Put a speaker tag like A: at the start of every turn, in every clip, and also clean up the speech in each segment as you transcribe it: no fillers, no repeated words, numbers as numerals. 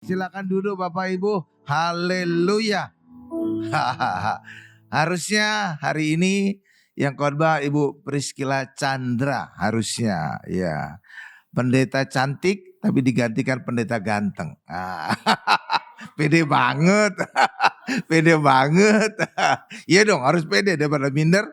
A: Silakan duduk Bapak Ibu. Haleluya. Harusnya hari ini yang khotbah Ibu Priscilla Chandra harusnya ya. Pendeta cantik tapi digantikan pendeta ganteng. Pede banget. Pede banget. Iya dong, harus pede daripada minder.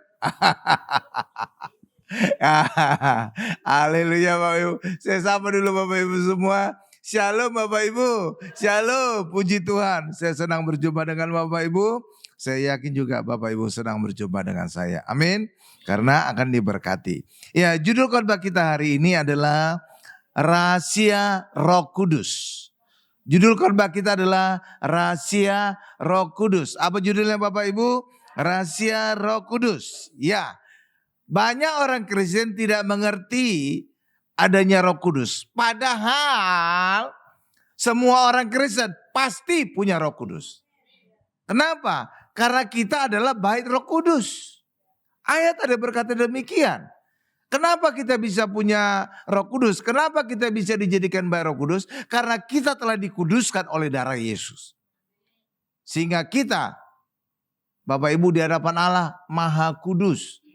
A: Haleluya Bapak Ibu. Saya sapa dulu Bapak Ibu semua. Shalom Bapak Ibu. Shalom, puji Tuhan. Saya senang berjumpa dengan Bapak Ibu. Saya yakin juga Bapak Ibu senang berjumpa dengan saya. Amin. Karena akan diberkati. Ya, judul khotbah kita hari ini adalah Rahasia Roh Kudus. Judul khotbah kita adalah Rahasia Roh Kudus. Apa judulnya Bapak Ibu? Rahasia Roh Kudus. Ya. Banyak orang Kristen tidak mengerti adanya Roh Kudus. Padahal semua orang Kristen pasti punya Roh Kudus. Kenapa? Karena kita adalah bait Roh Kudus. Ayat ada berkata demikian. Kenapa kita bisa punya Roh Kudus? Kenapa kita bisa dijadikan bait Roh Kudus? Karena kita telah dikuduskan oleh darah Yesus. Sehingga kita, Bapak Ibu di hadapan Allah, Maha Kudus.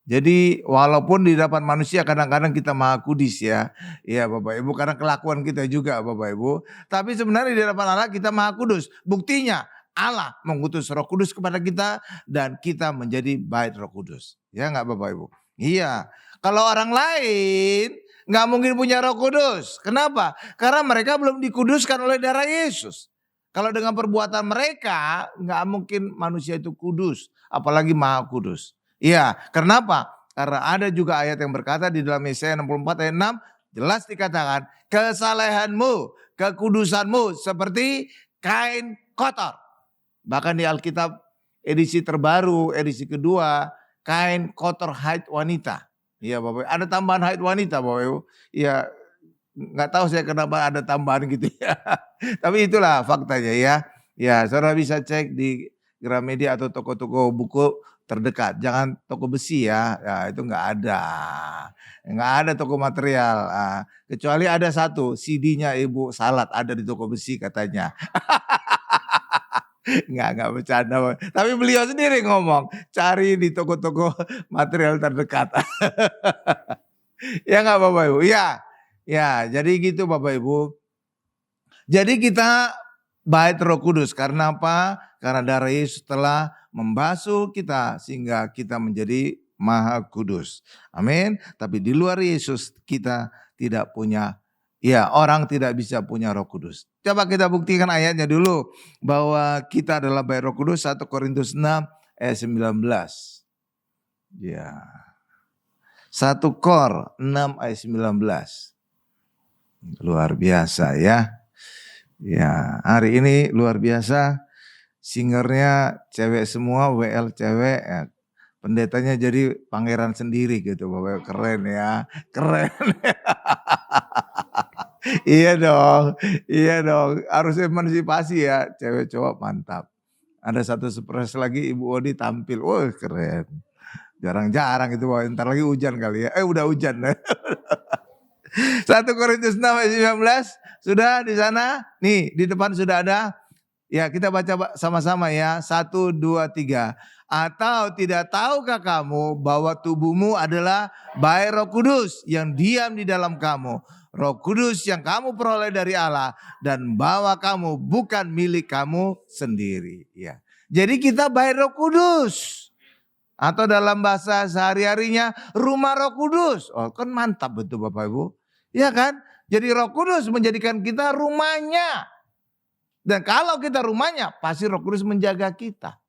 A: Jadi walaupun di hadapan manusia kadang-kadang kita maha kudus ya. Ya Bapak Ibu, karena kelakuan kita juga Bapak Ibu. Tapi sebenarnya di hadapan Allah kita maha kudus. Buktinya Allah mengutus Roh Kudus kepada kita dan kita menjadi bait Roh Kudus. Ya enggak Bapak Ibu? Iya. Kalau orang lain enggak mungkin punya Roh Kudus. Kenapa? Karena mereka belum dikuduskan oleh darah Yesus. Kalau dengan perbuatan mereka enggak mungkin manusia itu kudus. Apalagi maha kudus. Iya, kenapa? Karena ada juga ayat yang berkata di dalam Yesaya 64 ayat 6 jelas dikatakan kesalehanmu, kekudusanmu seperti kain kotor. Bahkan di Alkitab edisi terbaru, edisi kedua, kain kotor haid wanita. Iya Bapak, ada tambahan haid wanita Bapak Ibu. Iya, nggak tahu saya kenapa ada tambahan gitu ya. Tapi itulah faktanya ya. Ya, saudara bisa cek di Gramedia atau toko-toko buku terdekat. Jangan toko besi ya, itu nggak ada. Nggak ada toko material. Kecuali ada satu, CD-nya Ibu Salat ada di toko besi katanya. Nggak bercanda. Tapi beliau sendiri ngomong, cari di toko-toko material terdekat. Ya nggak Bapak Ibu? Ya, jadi gitu Bapak Ibu. Jadi kita bait Roh Kudus. Karena apa? Karena darah Yesus telah membasuh kita sehingga kita menjadi maha kudus. Amin. Tapi di luar Yesus kita tidak punya, ya orang tidak bisa punya Roh Kudus. Coba kita buktikan ayatnya dulu bahwa kita adalah bait Roh Kudus. 1 Korintus 6 ayat 19. Ya. 1 Kor 6 ayat 19. Luar biasa ya. Ya, hari ini luar biasa. Singernya cewek semua, WL cewek, ya. Pendetanya jadi pangeran sendiri gitu, Bapak, keren ya, keren. Iya dong, harus emansipasi ya, cewek cowok mantap. Ada satu surprise lagi Ibu Odi tampil, wah keren. Jarang-jarang itu, ntar lagi hujan kali ya, udah hujan. 1 Korintus 6 ayat 19, sudah di sana, nih di depan sudah ada. Ya kita baca sama-sama ya. 1, 2, 3. Atau tidak tahukah kamu bahwa tubuhmu adalah bait Roh Kudus yang diam di dalam kamu. Roh Kudus yang kamu peroleh dari Allah. Dan bahwa kamu bukan milik kamu sendiri. Ya. Jadi kita bait Roh Kudus. Atau dalam bahasa sehari-harinya rumah Roh Kudus. Oh kan mantap betul Bapak Ibu. Ya kan? Jadi Roh Kudus menjadikan kita rumahnya. Dan kalau kita rumahnya, pasti Roh Kudus menjaga kita.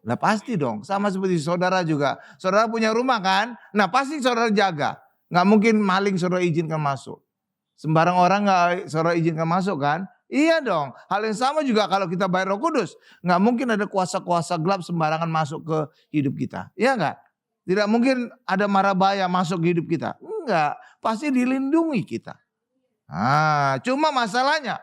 A: Nah pasti dong, sama seperti saudara juga. Saudara punya rumah kan? Nah pasti saudara jaga. Nggak mungkin maling saudara izinkan masuk. Sembarang orang nggak saudara izinkan masuk kan? Iya dong. Hal yang sama juga kalau kita bait Roh Kudus. Nggak mungkin ada kuasa-kuasa gelap sembarangan masuk ke hidup kita. Iya nggak? Tidak mungkin ada mara bahaya masuk ke hidup kita. Enggak, pasti dilindungi kita. Cuma masalahnya,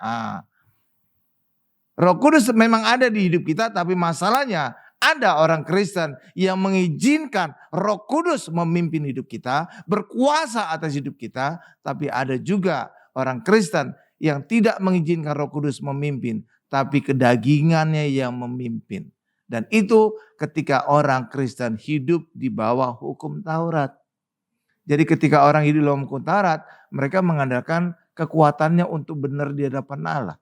A: Roh Kudus memang ada di hidup kita, tapi masalahnya ada orang Kristen yang mengizinkan Roh Kudus memimpin hidup kita, berkuasa atas hidup kita, tapi ada juga orang Kristen yang tidak mengizinkan Roh Kudus memimpin, tapi kedagingannya yang memimpin. Dan itu ketika orang Kristen hidup di bawah hukum Taurat. Jadi ketika orang hidup dalam hukum Taurat, mereka mengandalkan kekuatannya untuk benar di hadapan Allah.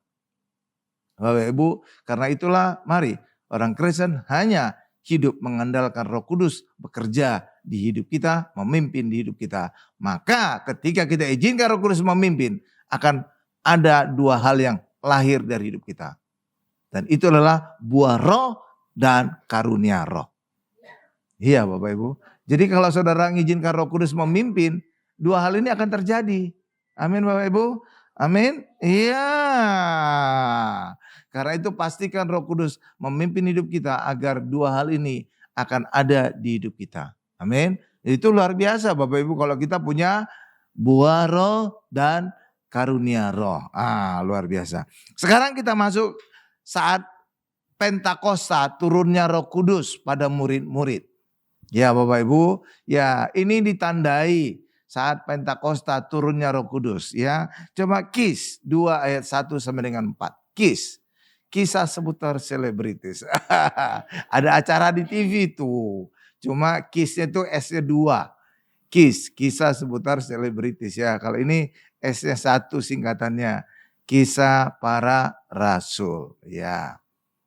A: Bapak Ibu, karena itulah mari orang Kristen hanya hidup mengandalkan Roh Kudus bekerja di hidup kita, memimpin di hidup kita. Maka ketika kita izinkan Roh Kudus memimpin, akan ada dua hal yang lahir dari hidup kita. Dan itu adalah buah roh dan karunia roh. Iya Bapak Ibu. Jadi kalau saudara mengizinkan Roh Kudus memimpin, dua hal ini akan terjadi. Amin Bapak Ibu. Amin. Iya. Karena itu pastikan Roh Kudus memimpin hidup kita agar dua hal ini akan ada di hidup kita. Amin. Itu luar biasa Bapak Ibu kalau kita punya buah roh dan karunia roh. Luar biasa. Sekarang kita masuk saat Pentakosta, turunnya Roh Kudus pada murid-murid. Ya Bapak Ibu, ya ini ditandai saat Pentakosta turunnya Roh Kudus ya. Coba Kis 2 ayat 1 sampai dengan 4. Kis. Kisah seputar selebritis. Ada acara di TV tuh. Cuma Kisnya tuh S-nya 2. Kis, kisah seputar selebritis ya. Kalau ini S-nya 1 singkatannya. Kisah para rasul ya.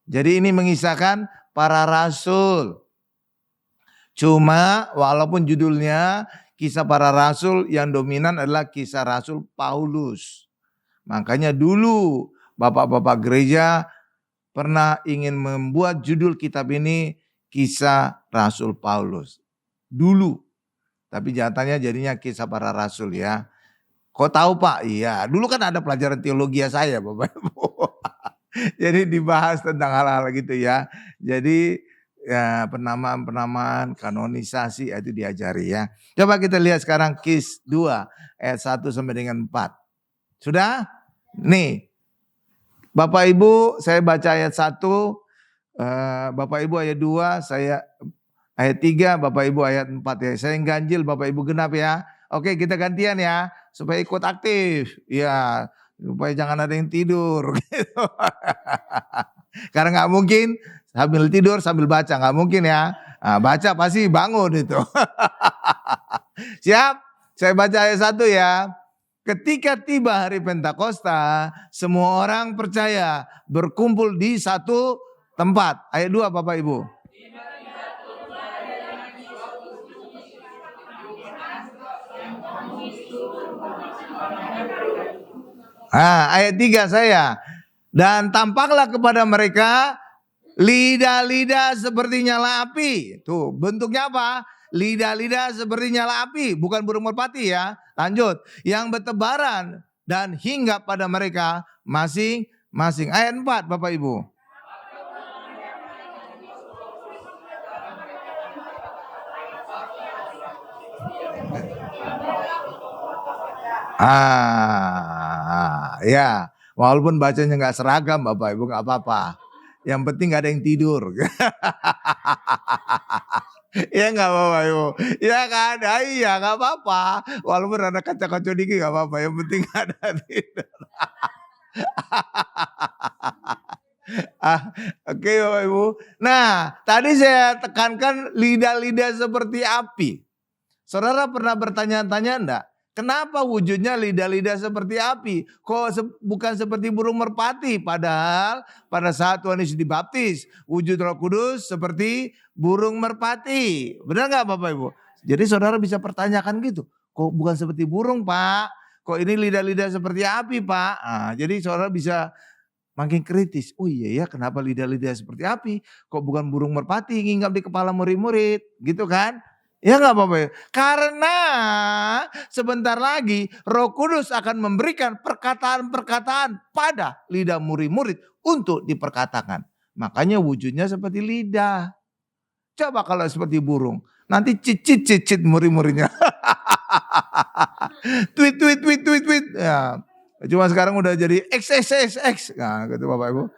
A: Jadi ini mengisahkan para rasul. Cuma walaupun judulnya kisah para rasul, yang dominan adalah kisah Rasul Paulus. Makanya dulu bapak-bapak gereja pernah ingin membuat judul kitab ini kisah Rasul Paulus. Dulu. Tapi nyatanya jadinya kisah para rasul ya. Kok tahu Pak? Iya, dulu kan ada pelajaran teologi saya Bapak Ibu. Jadi dibahas tentang hal-hal gitu ya. Jadi ya penamaan-penamaan, kanonisasi itu diajari ya. Coba kita lihat sekarang Kis 2 ayat 1 sampai dengan 4. Sudah? Nih. Bapak Ibu saya baca ayat 1, Bapak Ibu ayat 2, saya ayat 3, Bapak Ibu ayat 4 ya. Saya yang ganjil, Bapak Ibu genap ya. Oke, kita gantian ya supaya ikut aktif. Ya, supaya jangan ada yang tidur gitu. Karena nggak mungkin sambil tidur sambil baca, nggak mungkin ya. Baca pasti bangun itu. Siap? Saya baca ayat 1 ya. Ketika tiba hari Pentakosta, semua orang percaya berkumpul di satu tempat. Ayat 2 Bapak Ibu. Ayat 3 saya. Dan tampaklah kepada mereka lidah-lidah seperti nyala api. Tuh bentuknya apa? Lidah-lidah seperti nyala api. Bukan burung merpati ya. Lanjut. Yang bertebaran dan hinggap pada mereka masing-masing. Ayat 4 Bapak Ibu. Ya. Walaupun bacanya nggak seragam Bapak Ibu nggak apa-apa. Yang penting nggak ada yang tidur. Ya nggak apa-apa Ibu. Ya kan? Iya nggak apa-apa. Walaupun ada kaca-kaca dikit nggak apa-apa. Yang penting nggak ada tidur. Oke Bapak Ibu. Nah tadi saya tekankan lidah-lidah seperti api. Saudara pernah bertanya-tanya enggak? Kenapa wujudnya lidah-lidah seperti api? Kok bukan seperti burung merpati? Padahal pada saat Tuhan Yesus dibaptis, wujud Roh Kudus seperti burung merpati. Benar nggak Bapak Ibu? Jadi saudara bisa pertanyakan gitu. Kok bukan seperti burung Pak? Kok ini lidah-lidah seperti api Pak? Jadi saudara bisa makin kritis. Oh iya ya, kenapa lidah-lidah seperti api? Kok bukan burung merpati nginggap di kepala murid-murid? Gitu kan? Ya nggak apa-apa. Karena sebentar lagi Roh Kudus akan memberikan perkataan-perkataan pada lidah murid-murid untuk diperkatakan. Makanya wujudnya seperti lidah. Coba kalau seperti burung, nanti cicit murid-muridnya. tweet. Ya. Cuma sekarang udah jadi XXXX. Nah, gitu Bapak Ibu.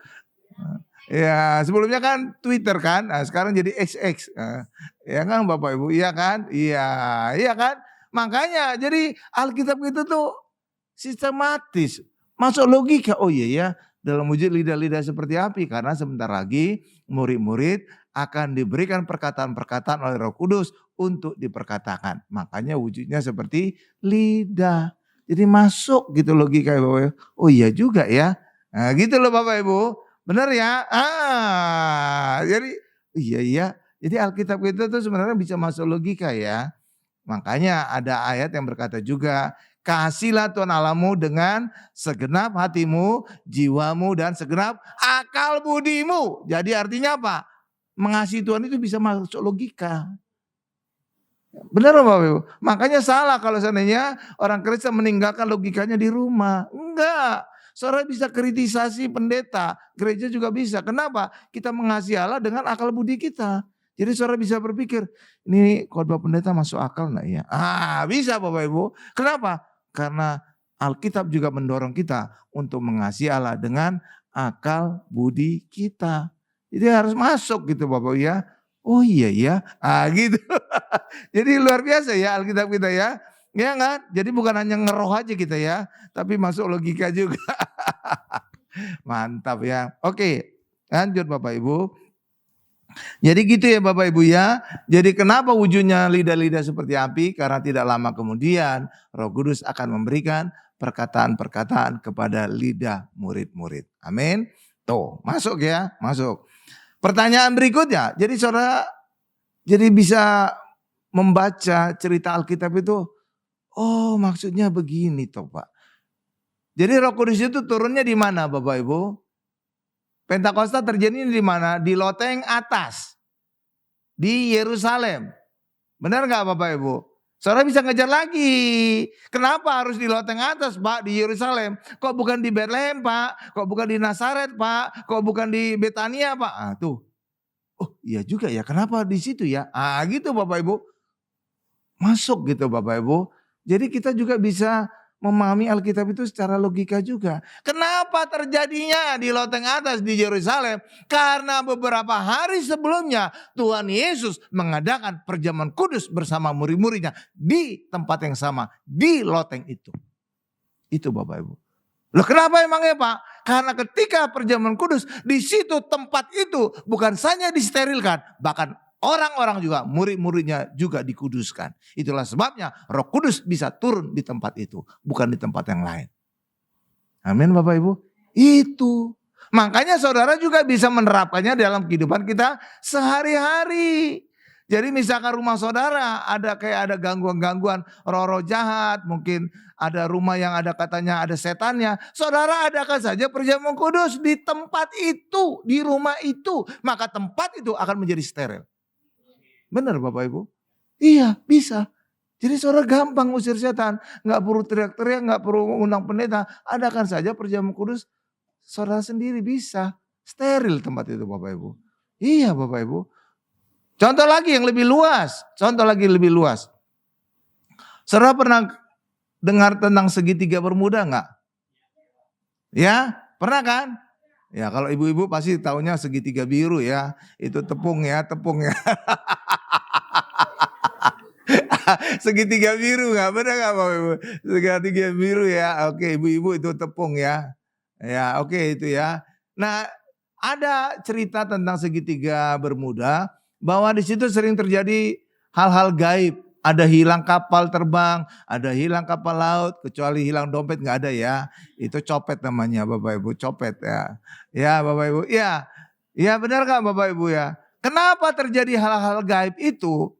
A: Ya, sebelumnya kan Twitter kan, nah, sekarang jadi XX. Ya kan Bapak Ibu, iya kan? Iya kan? Makanya jadi Alkitab itu tuh sistematis. Masuk logika, oh iya ya, dalam wujud lidah-lidah seperti api. Karena sebentar lagi murid-murid akan diberikan perkataan-perkataan oleh Roh Kudus untuk diperkatakan. Makanya wujudnya seperti lidah. Jadi masuk gitu logika ya Bapak Ibu. Oh iya juga ya. Nah gitu loh Bapak Ibu. Benar ya? Jadi iya iya. Jadi Alkitab itu tuh sebenarnya bisa masuk logika ya. Makanya ada ayat yang berkata juga, kasihlah Tuhan Allahmu dengan segenap hatimu, jiwamu, dan segenap akal budimu. Jadi artinya apa? Mengasihi Tuhan itu bisa masuk logika. Benar Bapak Ibu? Makanya salah kalau seandainya orang Kristen meninggalkan logikanya di rumah. Enggak. Saudara bisa kritisasi pendeta, gereja juga bisa. Kenapa? Kita mengasihi Allah dengan akal budi kita. Jadi saudara bisa berpikir, ini khotbah pendeta masuk akal enggak ya? Bisa Bapak Ibu. Kenapa? Karena Alkitab juga mendorong kita untuk mengasihi Allah dengan akal budi kita. Jadi harus masuk gitu Bapak Ibu ya. Oh iya ya, gitu. Jadi luar biasa ya Alkitab kita ya. Ya kan? Jadi bukan hanya ngeroh aja kita ya, tapi masuk logika juga. Mantap ya. Oke, lanjut Bapak Ibu. Jadi gitu ya Bapak Ibu ya. Jadi kenapa wujudnya lidah-lidah seperti api? Karena tidak lama kemudian Roh Kudus akan memberikan perkataan-perkataan kepada lidah murid-murid. Amin. Tuh, masuk ya, masuk. Pertanyaan berikutnya, jadi saudara jadi bisa membaca cerita Alkitab itu, oh maksudnya begini toh Pak. Jadi Roh Kudus itu turunnya di mana Bapak Ibu? Pentakosta terjadi di mana? Di loteng atas. Di Yerusalem. Benar gak Bapak Ibu? Saudara bisa ngejar lagi. Kenapa harus di loteng atas Pak? Di Yerusalem. Kok bukan di Bethlehem Pak? Kok bukan di Nazaret Pak? Kok bukan di Betania Pak? Tuh. Oh iya juga ya. Kenapa di situ ya? Gitu Bapak Ibu. Masuk gitu Bapak Ibu. Jadi kita juga bisa memahami Alkitab itu secara logika juga. Kenapa terjadinya di loteng atas di Yerusalem? Karena beberapa hari sebelumnya Tuhan Yesus mengadakan perjamuan kudus bersama murid-muridnya di tempat yang sama, di loteng itu. Itu Bapak Ibu. Loh kenapa emangnya Pak? Karena ketika perjamuan kudus di situ tempat itu bukan saja disterilkan, bahkan orang-orang juga, murid-muridnya juga dikuduskan. Itulah sebabnya Roh Kudus bisa turun di tempat itu, bukan di tempat yang lain. Amin Bapak Ibu. Itu. Makanya saudara juga bisa menerapkannya dalam kehidupan kita sehari-hari. Jadi misalkan rumah saudara ada gangguan-gangguan roh-roh jahat, mungkin ada rumah yang ada katanya ada setannya. Saudara adakan saja perjamuan kudus di tempat itu, di rumah itu. Maka tempat itu akan menjadi steril. Benar Bapak Ibu? Iya bisa. Jadi saudara gampang usir setan. Gak perlu teriak-teriak, gak perlu undang pendeta. Adakan saja perjamuan kudus saudara sendiri bisa. Steril tempat itu Bapak Ibu. Iya Bapak Ibu. Contoh lagi yang lebih luas. Saudara pernah dengar tentang segitiga bermuda enggak? Ya, pernah kan? Ya kalau ibu-ibu pasti taunya segitiga biru ya. Itu tepung ya. Segitiga biru enggak? Benar enggak Bapak Ibu? Segitiga biru ya. Oke ibu-ibu itu tepung ya. Ya oke itu ya. Nah ada cerita tentang segitiga bermuda. Bahwa di situ sering terjadi hal-hal gaib. Ada hilang kapal terbang, ada hilang kapal laut, kecuali hilang dompet nggak ada ya. Itu copet namanya Bapak Ibu, copet ya. Ya Bapak Ibu, ya benar nggak Bapak Ibu ya. Kenapa terjadi hal-hal gaib itu?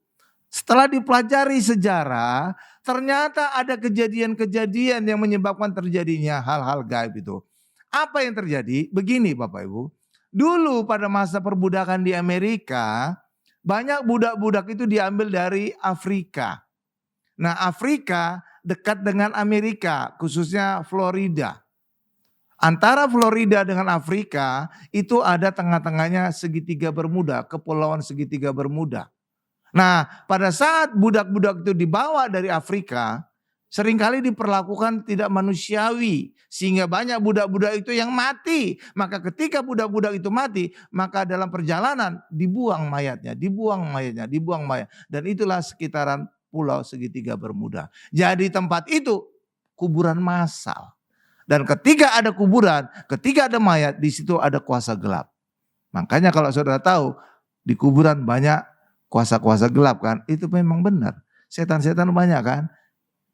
A: Setelah dipelajari sejarah, ternyata ada kejadian-kejadian yang menyebabkan terjadinya hal-hal gaib itu. Apa yang terjadi? Begini Bapak Ibu, dulu pada masa perbudakan di Amerika, banyak budak-budak itu diambil dari Afrika. Nah Afrika dekat dengan Amerika, khususnya Florida. Antara Florida dengan Afrika itu ada tengah-tengahnya segitiga bermuda, kepulauan segitiga bermuda. Nah pada saat budak-budak itu dibawa dari Afrika, seringkali diperlakukan tidak manusiawi. Sehingga banyak budak-budak itu yang mati. Maka ketika budak-budak itu mati, maka dalam perjalanan dibuang mayatnya. Dan itulah sekitaran pulau segitiga bermuda. Jadi tempat itu kuburan massal. Dan ketika ada kuburan, ketika ada mayat, di situ ada kuasa gelap. Makanya kalau saudara tahu, di kuburan banyak kuasa-kuasa gelap kan, itu memang benar. Setan-setan banyak kan.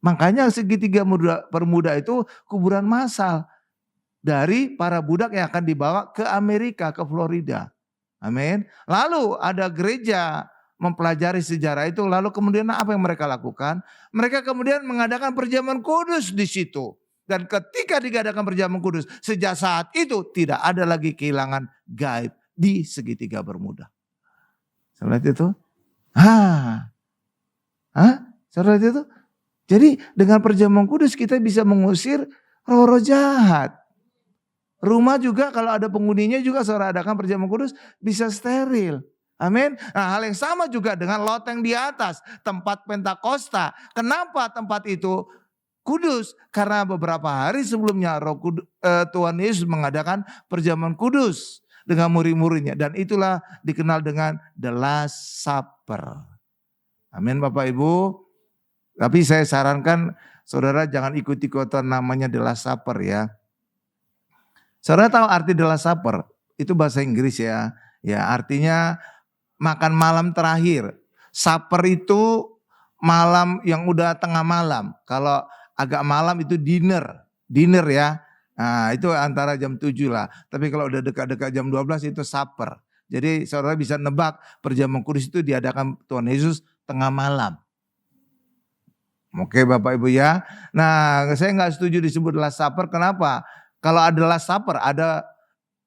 A: Makanya segitiga permuda itu kuburan massal dari para budak yang akan dibawa ke Amerika, ke Florida. Amin. Lalu ada gereja mempelajari sejarah itu, lalu kemudian apa yang mereka lakukan? Mereka kemudian mengadakan perjamuan kudus di situ. Dan ketika diadakan perjamuan kudus, sejak saat itu tidak ada lagi kehilangan gaib di segitiga bermuda. Saudara itu? Saudara itu? Jadi dengan perjamuan kudus kita bisa mengusir roh-roh jahat. Rumah juga kalau ada penghuninya juga saudara adakan perjamuan kudus bisa steril. Amin. Nah, hal yang sama juga dengan loteng di atas, tempat Pentakosta. Kenapa tempat itu kudus? Karena beberapa hari sebelumnya Tuhan Yesus mengadakan perjamuan kudus dengan murid-muridnya. Dan itulah dikenal dengan The Last Supper. Amin Bapak Ibu. Tapi saya sarankan saudara jangan ikut-ikutan namanya The Last Supper ya. Saudara tahu arti The Last Supper? Itu bahasa Inggris ya. Ya artinya makan malam terakhir. Supper itu malam yang udah tengah malam. Kalau agak malam itu dinner ya. Nah itu antara jam 7 lah. Tapi kalau udah dekat-dekat jam 12 itu supper. Jadi saudara bisa nebak perjamuan kudus itu diadakan Tuhan Yesus tengah malam. Oke Bapak Ibu ya. Nah saya nggak setuju disebut Last Supper. Kenapa? Kalau ada Last Supper ada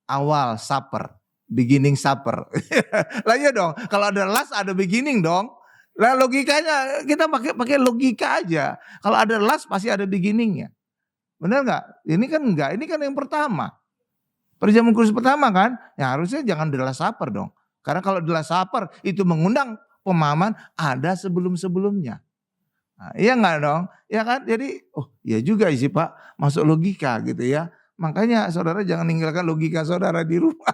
A: awal supper. Beginning supper. Lah iya dong. Kalau ada last ada beginning dong. Lah logikanya kita pakai logika aja. Kalau ada last pasti ada beginningnya. Benar nggak? Ini kan enggak. Ini kan yang pertama. Perjamuan kudus pertama kan. Ya harusnya jangan The Last Supper dong. Karena kalau The Last Supper itu mengundang pemahaman ada sebelum-sebelumnya. Nah, iya enggak dong? Ya kan? Jadi iya juga sih Pak. Masuk logika gitu ya. Makanya saudara jangan ninggalkan logika saudara di rumah.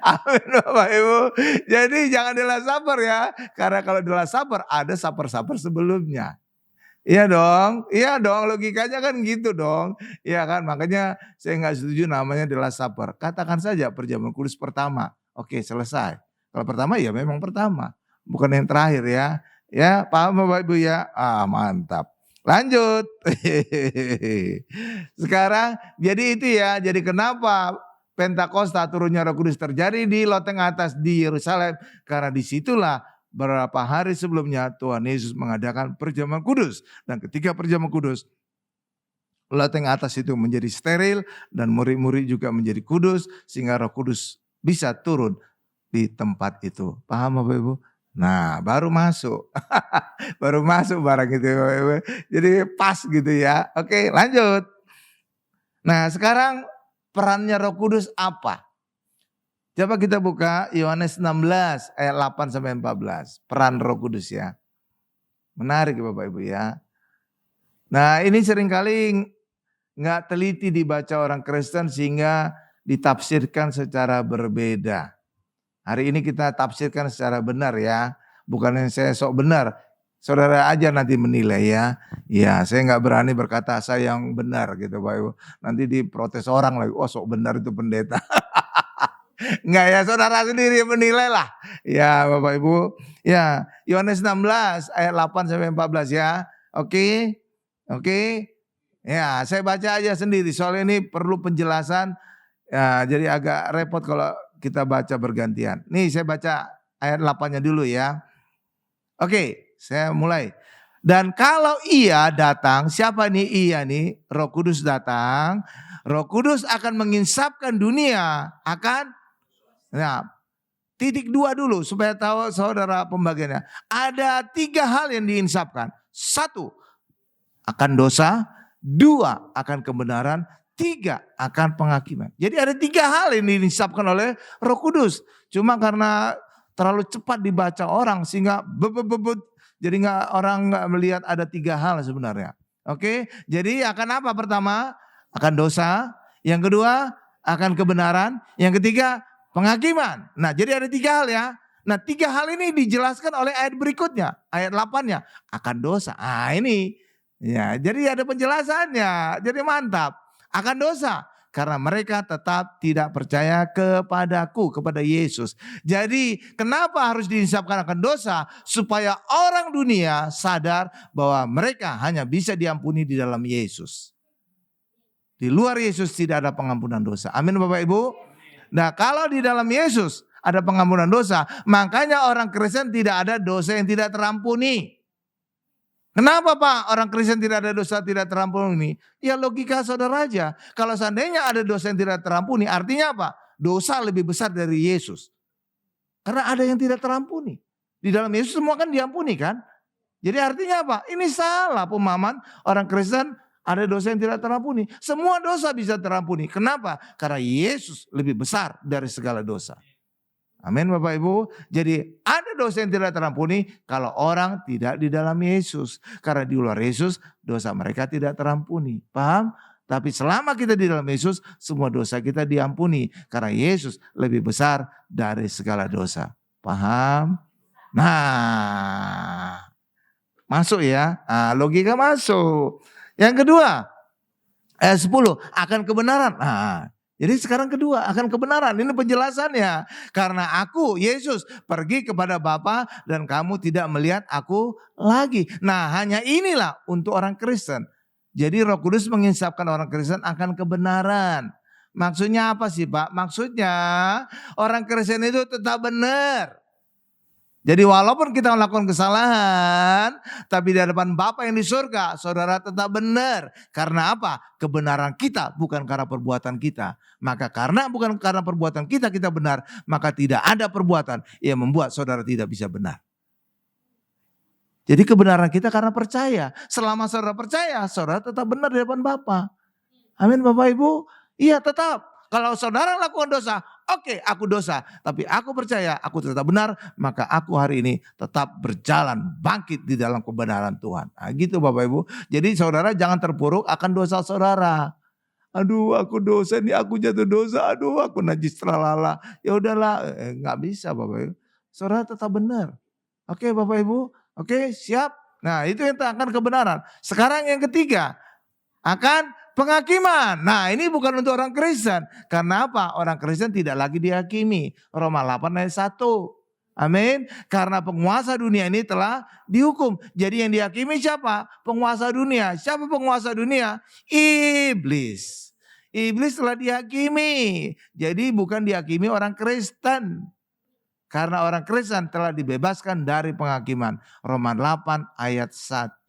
A: Amin Bapak Ibu. Jadi jangan The Last Supper ya. Karena kalau The Last Supper ada supper-supper sebelumnya. Iya dong logikanya kan gitu dong. Iya kan makanya saya gak setuju namanya The Last Supper. Katakan saja perjamuan kudus pertama. Oke selesai. Kalau pertama ya memang pertama. Bukan yang terakhir ya. Ya paham Bapak Ibu ya. Mantap. Lanjut. Sekarang jadi itu ya. Jadi kenapa Pentakosta turunnya Roh Kudus terjadi di loteng atas di Yerusalem. Karena disitulah beberapa hari sebelumnya Tuhan Yesus mengadakan perjamuan kudus. Dan ketika perjamuan kudus, loteng atas itu menjadi steril dan murid-murid juga menjadi kudus. Sehingga Roh Kudus bisa turun di tempat itu. Paham Bapak Ibu? Nah baru masuk. Baru masuk barang itu. Jadi pas gitu ya. Oke lanjut. Nah sekarang perannya Roh Kudus apa? Coba kita buka Yohanes 16 ayat 8 sampai 14. Peran Roh Kudus ya. Menarik Bapak Ibu ya. Nah ini seringkali gak teliti dibaca orang Kristen sehingga ditafsirkan secara berbeda. Hari ini kita tafsirkan secara benar ya. Bukan yang saya sok benar. Saudara aja nanti menilai ya. Ya saya gak berani berkata saya yang benar gitu Bapak Ibu. Nanti diprotes orang lagi. Sok benar itu pendeta. Enggak ya saudara sendiri yang menilai lah. Ya Bapak Ibu. Ya Yohanes 16 ayat 8 sampai 14 ya. Oke. Ya saya baca aja sendiri. Soalnya ini perlu penjelasan. Ya, jadi agak repot kalau kita baca bergantian. Nih saya baca ayat 8-nya dulu ya. Oke, saya mulai. Dan kalau ia datang, siapa nih ia nih? Roh Kudus datang. Roh Kudus akan menginsapkan dunia. Nah, titik 2 dulu supaya tahu saudara pembagiannya. Ada 3 hal yang diinsapkan. 1, akan dosa. 2, akan kebenaran. 3, akan penghakiman. Jadi ada 3 hal yang diinsapkan oleh Roh Kudus. Cuma karena terlalu cepat dibaca orang sehingga jadi orang nggak melihat ada 3 hal sebenarnya. Oke, jadi akan apa pertama? Akan dosa. Yang kedua akan kebenaran. Yang ketiga penghakiman. Nah jadi ada 3 hal ya. Nah 3 hal ini dijelaskan oleh ayat berikutnya. Ayat 8-nya. Akan dosa. Ini Ya, jadi ada penjelasannya. Jadi mantap. Akan dosa. Karena mereka tetap tidak percaya kepadaku, kepada Yesus. Jadi kenapa harus dihisapkan akan dosa? Supaya orang dunia sadar bahwa mereka hanya bisa diampuni di dalam Yesus. Di luar Yesus tidak ada pengampunan dosa. Amin Bapak Ibu. Nah kalau di dalam Yesus ada pengampunan dosa, makanya orang Kristen tidak ada dosa yang tidak terampuni. Kenapa Pak orang Kristen tidak ada dosa tidak terampuni? Ya logika saudara aja. Kalau seandainya ada dosa yang tidak terampuni, artinya apa? Dosa lebih besar dari Yesus. Karena ada yang tidak terampuni. Di dalam Yesus semua kan diampuni kan? Jadi artinya apa? Ini salah pemahaman orang Kristen ada dosa yang tidak terampuni. Semua dosa bisa terampuni. Kenapa? Karena Yesus lebih besar dari segala dosa. Amin Bapak Ibu. Jadi ada dosa yang tidak terampuni kalau orang tidak di dalam Yesus. Karena di luar Yesus dosa mereka tidak terampuni. Paham? Tapi selama kita di dalam Yesus semua dosa kita diampuni. Karena Yesus lebih besar dari segala dosa. Paham? Nah, masuk ya. Nah, logika masuk. Yang kedua, ayat 10 akan kebenaran. Nah, jadi sekarang kedua akan kebenaran. Ini penjelasannya. Karena aku Yesus pergi kepada Bapa dan kamu tidak melihat aku lagi. Nah hanya inilah untuk orang Kristen. Jadi Roh Kudus menginsapkan orang Kristen akan kebenaran. Maksudnya apa sih Pak? Maksudnya orang Kristen itu tetap benar. Jadi walaupun kita melakukan kesalahan, tapi di hadapan Bapa yang di surga, saudara tetap benar. Karena apa? Kebenaran kita bukan karena perbuatan kita. Maka karena bukan karena perbuatan kita benar, maka tidak ada perbuatan yang membuat saudara tidak bisa benar. Jadi kebenaran kita karena percaya. Selama saudara percaya, saudara tetap benar di hadapan Bapa. Amin Bapak Ibu? Iya tetap. Kalau saudara lakukan dosa, oke, aku dosa. Tapi aku percaya, aku tetap benar. Maka aku hari ini tetap berjalan, bangkit di dalam kebenaran Tuhan. Nah, gitu Bapak Ibu. Jadi saudara jangan terpuruk akan dosa saudara. Aduh aku dosa nih, aku jatuh dosa. Aduh aku najis terlala. Ya udahlah, nggak bisa Bapak Ibu. Saudara tetap benar. Oke Bapak Ibu, oke siap. Nah itu yang akan kebenaran. Sekarang yang ketiga, akan penghakiman. Nah ini bukan untuk orang Kristen. Karena apa? Orang Kristen tidak lagi dihakimi. Roma 8 ayat 1. Amin. Karena penguasa dunia ini telah dihukum. Jadi yang dihakimi siapa? Penguasa dunia. Siapa penguasa dunia? Iblis. Iblis telah dihakimi. Jadi bukan dihakimi orang Kristen. Karena orang Kristen telah dibebaskan dari penghakiman. Roma 8 ayat 1.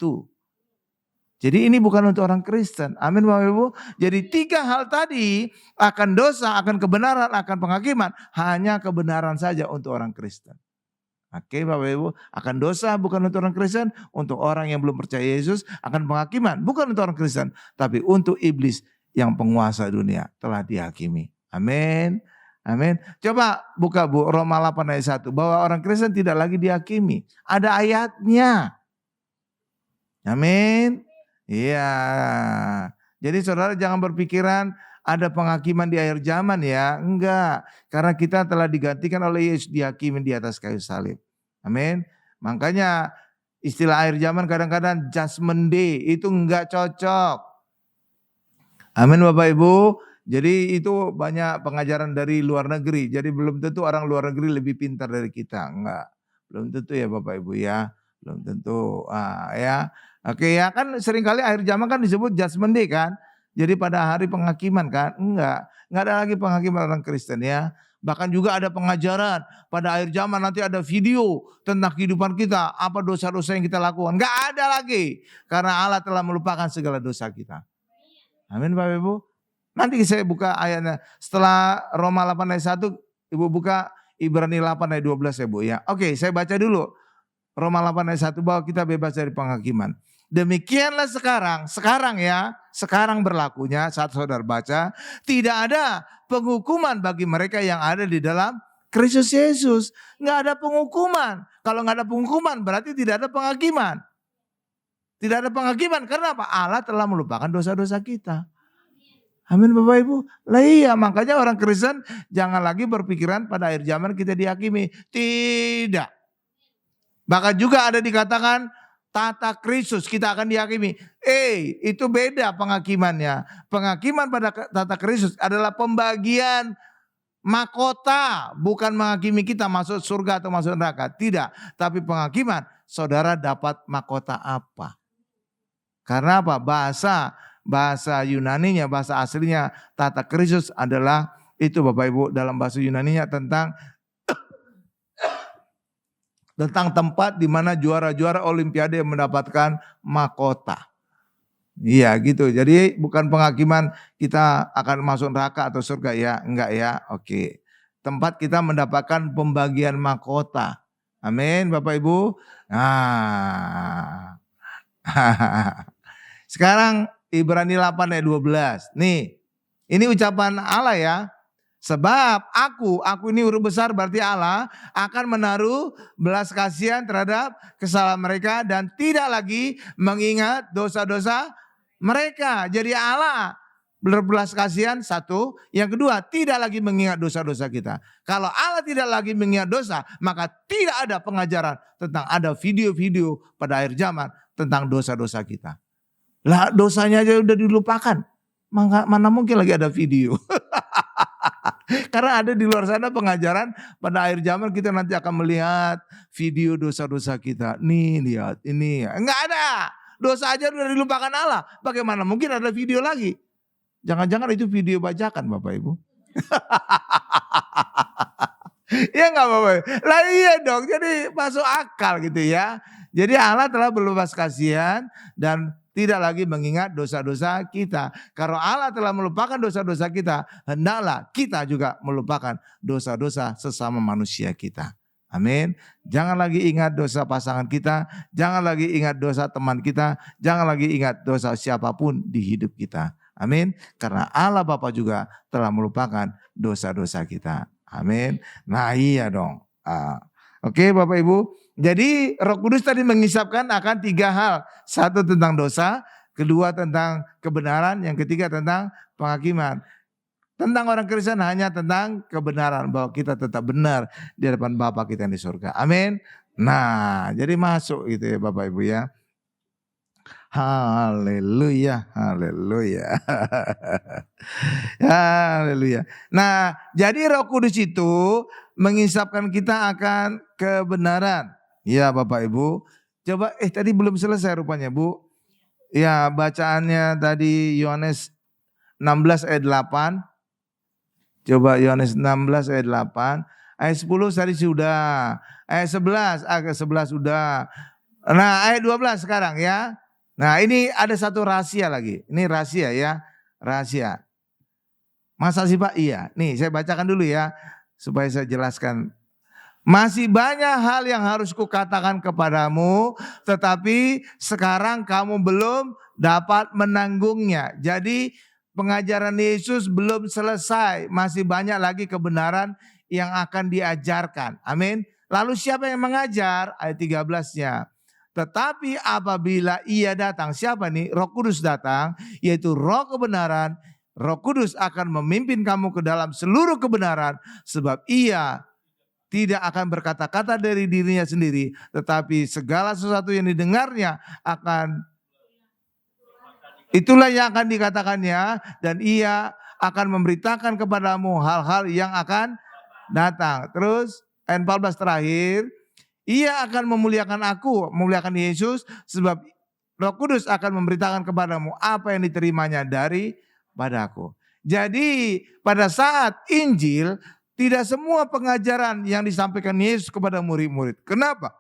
A: Jadi ini bukan untuk orang Kristen. Amin Bapak Ibu. Jadi 3 hal tadi akan dosa, akan kebenaran, akan penghakiman. Hanya kebenaran saja untuk orang Kristen. Oke Bapak Ibu. Akan dosa bukan untuk orang Kristen. Untuk orang yang belum percaya Yesus. Akan penghakiman bukan untuk orang Kristen. Tapi untuk iblis yang penguasa dunia telah dihakimi. Amin. Amin. Coba buka Bu Roma 8 ayat 1. Bahwa orang Kristen tidak lagi dihakimi. Ada ayatnya. Amin. Iya, jadi saudara jangan berpikiran ada penghakiman di akhir zaman ya, enggak. Karena kita telah digantikan oleh Yesus dihakimi di atas kayu salib. Amin. Makanya istilah akhir zaman kadang-kadang judgment day itu enggak cocok. Amin Bapak Ibu. Jadi itu banyak pengajaran dari luar negeri. Jadi belum tentu orang luar negeri lebih pintar dari kita, enggak. Belum tentu ya Bapak Ibu ya, belum tentu. Ya. Oke ya kan seringkali akhir zaman kan disebut judgment day kan. Jadi pada hari penghakiman kan. Enggak ada lagi penghakiman orang Kristen ya. Bahkan juga ada pengajaran pada akhir zaman nanti ada video tentang kehidupan kita. Apa dosa-dosa yang kita lakukan. Enggak ada lagi. Karena Allah telah melupakan segala dosa kita. Amin Bapak Ibu. Nanti saya buka ayatnya. Setelah Roma 8 ayat 1. Ibu buka Ibrani 8 ayat 12 ya Bu ya. Oke saya baca dulu. Roma 8 ayat 1 bahwa kita bebas dari penghakiman. Demikianlah sekarang berlakunya saat saudara baca, tidak ada penghukuman bagi mereka yang ada di dalam Kristus Yesus. Nggak ada penghukuman. Kalau nggak ada penghukuman berarti tidak ada penghakiman. Tidak ada penghakiman karena apa? Allah telah melupakan dosa-dosa kita. Amin Bapak Ibu. Lah iya makanya orang Kristen jangan lagi berpikiran pada akhir zaman kita dihakimi. Tidak. Bahkan juga ada dikatakan tata Kristus kita akan dihakimi. Itu beda penghakimannya. Penghakiman pada tata Kristus adalah pembagian mahkota, bukan menghakimi kita masuk surga atau masuk neraka. Tidak, tapi penghakiman saudara dapat mahkota apa. Karena apa? Bahasa Yunaninya, bahasa aslinya tata Kristus adalah itu Bapak Ibu, dalam bahasa Yunaninya tentang tempat di mana juara-juara olimpiade mendapatkan mahkota. Iya gitu. Jadi bukan penghakiman kita akan masuk neraka atau surga ya, enggak ya. Oke. Tempat kita mendapatkan pembagian mahkota. Amin Bapak Ibu. Nah. Sekarang Ibrani 8 ayat 12. Nih, ini ucapan Allah ya. Sebab aku ini huruf besar berarti Allah akan menaruh belas kasihan terhadap kesalahan mereka dan tidak lagi mengingat dosa-dosa mereka. Jadi Allah berbelas kasihan satu. Yang kedua tidak lagi mengingat dosa-dosa kita. Kalau Allah tidak lagi mengingat dosa maka tidak ada pengajaran tentang ada video-video pada akhir zaman tentang dosa-dosa kita. Lah dosanya aja udah dilupakan. Mana mungkin lagi ada video. Karena ada di luar sana pengajaran pada akhir zaman kita nanti akan melihat video dosa-dosa kita. Nih lihat ini. Enggak ada. Dosa aja udah dilupakan Allah. Bagaimana mungkin ada video lagi? Jangan-jangan itu video bajakan Bapak Ibu. Iya enggak Bapak Ibu? Lah iya dong. Jadi masuk akal gitu ya. Jadi Allah telah berbelas kasihan dan tidak lagi mengingat dosa-dosa kita. Kalau Allah telah melupakan dosa-dosa kita, hendaklah kita juga melupakan dosa-dosa sesama manusia kita. Amin. Jangan lagi ingat dosa pasangan kita, jangan lagi ingat dosa teman kita, jangan lagi ingat dosa siapapun di hidup kita. Amin. Karena Allah Bapa juga telah melupakan dosa-dosa kita. Amin. Nah iya dong. Oke Bapak Ibu. Jadi Roh Kudus tadi mengisapkan akan 3 hal. 1 tentang dosa, kedua tentang kebenaran, yang ketiga tentang penghakiman. Tentang orang Kristen hanya tentang kebenaran, bahwa kita tetap benar di hadapan Bapa kita yang di surga. Amin. Nah, jadi masuk gitu ya Bapak Ibu ya. Haleluya, haleluya. Haleluya. Nah, jadi Roh Kudus itu mengisapkan kita akan kebenaran. Ya Bapak Ibu. Coba tadi belum selesai rupanya Bu. Ya bacaannya tadi Yohanes 16 ayat 8. Coba Yohanes 16 ayat 8. Ayat 10 tadi sudah. Ayat 11 sudah. Nah ayat 12 sekarang ya. Nah ini ada satu rahasia lagi. Ini rahasia ya. Rahasia. Masa sih Pak? Iya. Nih saya bacakan dulu ya. Supaya saya jelaskan. Masih banyak hal yang harus kukatakan kepadamu, tetapi sekarang kamu belum dapat menanggungnya. Jadi pengajaran Yesus belum selesai, masih banyak lagi kebenaran yang akan diajarkan. Amin. Lalu siapa yang mengajar? Ayat 13-nya. Tetapi apabila ia datang, siapa nih? Roh Kudus datang, yaitu roh kebenaran. Roh Kudus akan memimpin kamu ke dalam seluruh kebenaran, sebab ia tidak akan berkata-kata dari dirinya sendiri, tetapi segala sesuatu yang didengarnya itulah yang akan dikatakannya, dan ia akan memberitakan kepadamu hal-hal yang akan datang. Terus ayat 14 terakhir, ia akan memuliakan aku, memuliakan Yesus, sebab Roh Kudus akan memberitakan kepadamu apa yang diterimanya daripada-Ku. Jadi pada saat Injil, tidak semua pengajaran yang disampaikan Yesus kepada murid-murid. Kenapa?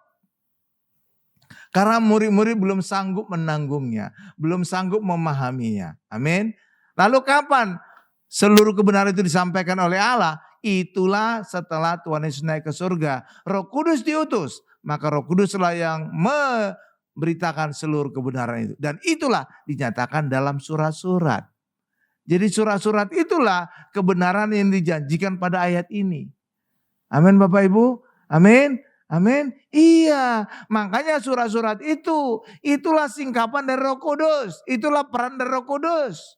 A: Karena murid-murid belum sanggup menanggungnya, belum sanggup memahaminya. Amin. Lalu kapan seluruh kebenaran itu disampaikan oleh Allah? Itulah setelah Tuhan Yesus naik ke surga. Roh Kudus diutus, maka Roh Kuduslah yang memberitakan seluruh kebenaran itu. Dan itulah dinyatakan dalam surat-surat. Jadi surat-surat itulah kebenaran yang dijanjikan pada ayat ini. Amin Bapak Ibu. Amin. Amin. Iya. Makanya surat-surat itulah singkapan dari Roh Kudus. Itulah peran dari Roh Kudus.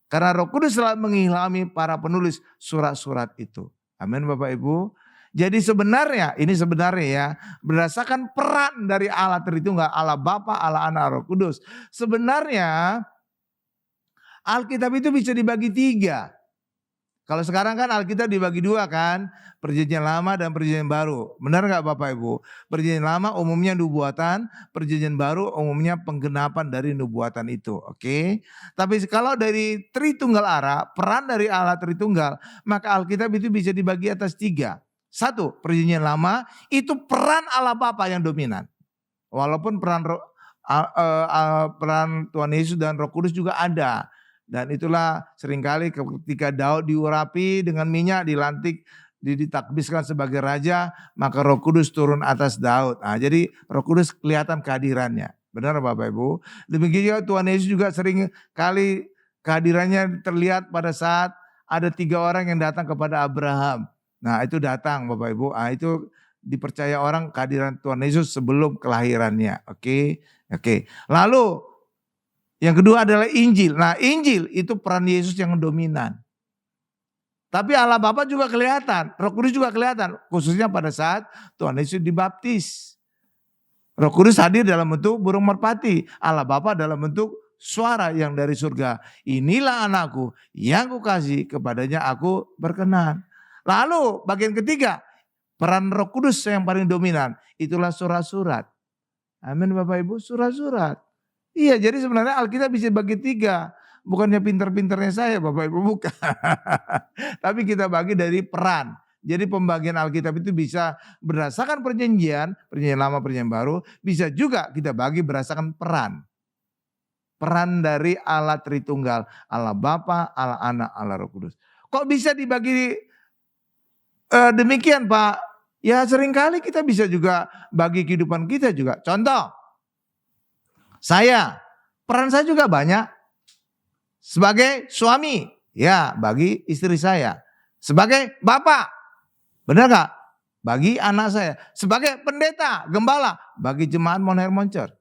A: Karena Roh Kudus telah mengilhami para penulis surat-surat itu. Amin Bapak Ibu. Jadi sebenarnya, ini sebenarnya ya, berdasarkan peran dari Allah Tritunggal, Allah Bapa, Allah Anak, Roh Kudus. Sebenarnya Alkitab itu bisa dibagi 3. Kalau sekarang kan Alkitab dibagi 2 kan, Perjanjian Lama dan Perjanjian Baru. Benar nggak Bapak Ibu? Perjanjian Lama umumnya nubuatan, Perjanjian Baru umumnya penggenapan dari nubuatan itu. Oke. Tapi kalau dari Tritunggal Allah, peran dari Allah Tritunggal, maka Alkitab itu bisa dibagi atas 3. 1, Perjanjian Lama itu peran Allah Bapa yang dominan. Walaupun peran Tuhan Yesus dan Roh Kudus juga ada. Dan itulah seringkali ketika Daud diurapi dengan minyak, dilantik, ditakbiskan sebagai raja, maka Roh Kudus turun atas Daud. Nah, jadi Roh Kudus kelihatan kehadirannya. Benar Bapak Ibu? Demikian juga Tuhan Yesus juga sering kali kehadirannya terlihat pada saat ada 3 orang yang datang kepada Abraham. Nah, itu datang Bapak Ibu. Nah, itu dipercaya orang kehadiran Tuhan Yesus sebelum kelahirannya. Oke. Lalu yang kedua adalah Injil. Nah, Injil itu peran Yesus yang dominan. Tapi Allah Bapa juga kelihatan, Roh Kudus juga kelihatan, khususnya pada saat Tuhan Yesus dibaptis. Roh Kudus hadir dalam bentuk burung merpati, Allah Bapa dalam bentuk suara yang dari surga. Inilah anakku yang kukasihi, kepadanya aku berkenan. Lalu bagian ketiga, peran Roh Kudus yang paling dominan, itulah surat-surat. Amin Bapak Ibu, surat-surat. Iya, jadi sebenarnya Alkitab bisa bagi 3. Bukannya pinter-pinternya saya Bapak Ibu, bukan. Tapi kita bagi dari peran. Jadi pembagian Alkitab itu bisa berdasarkan perjanjian Lama, Perjanjian Baru. Bisa juga kita bagi berdasarkan peran. Peran dari Allah Tritunggal. Allah Bapa, Allah Anak, Allah Roh Kudus. Kok bisa dibagi demikian Pak? Ya seringkali kita bisa juga bagi kehidupan kita juga. Contoh. Peran saya juga banyak. Sebagai suami, ya bagi istri saya. Sebagai bapak, benar gak? Bagi anak saya. Sebagai pendeta, gembala, bagi jemaat Mount Hermon Church.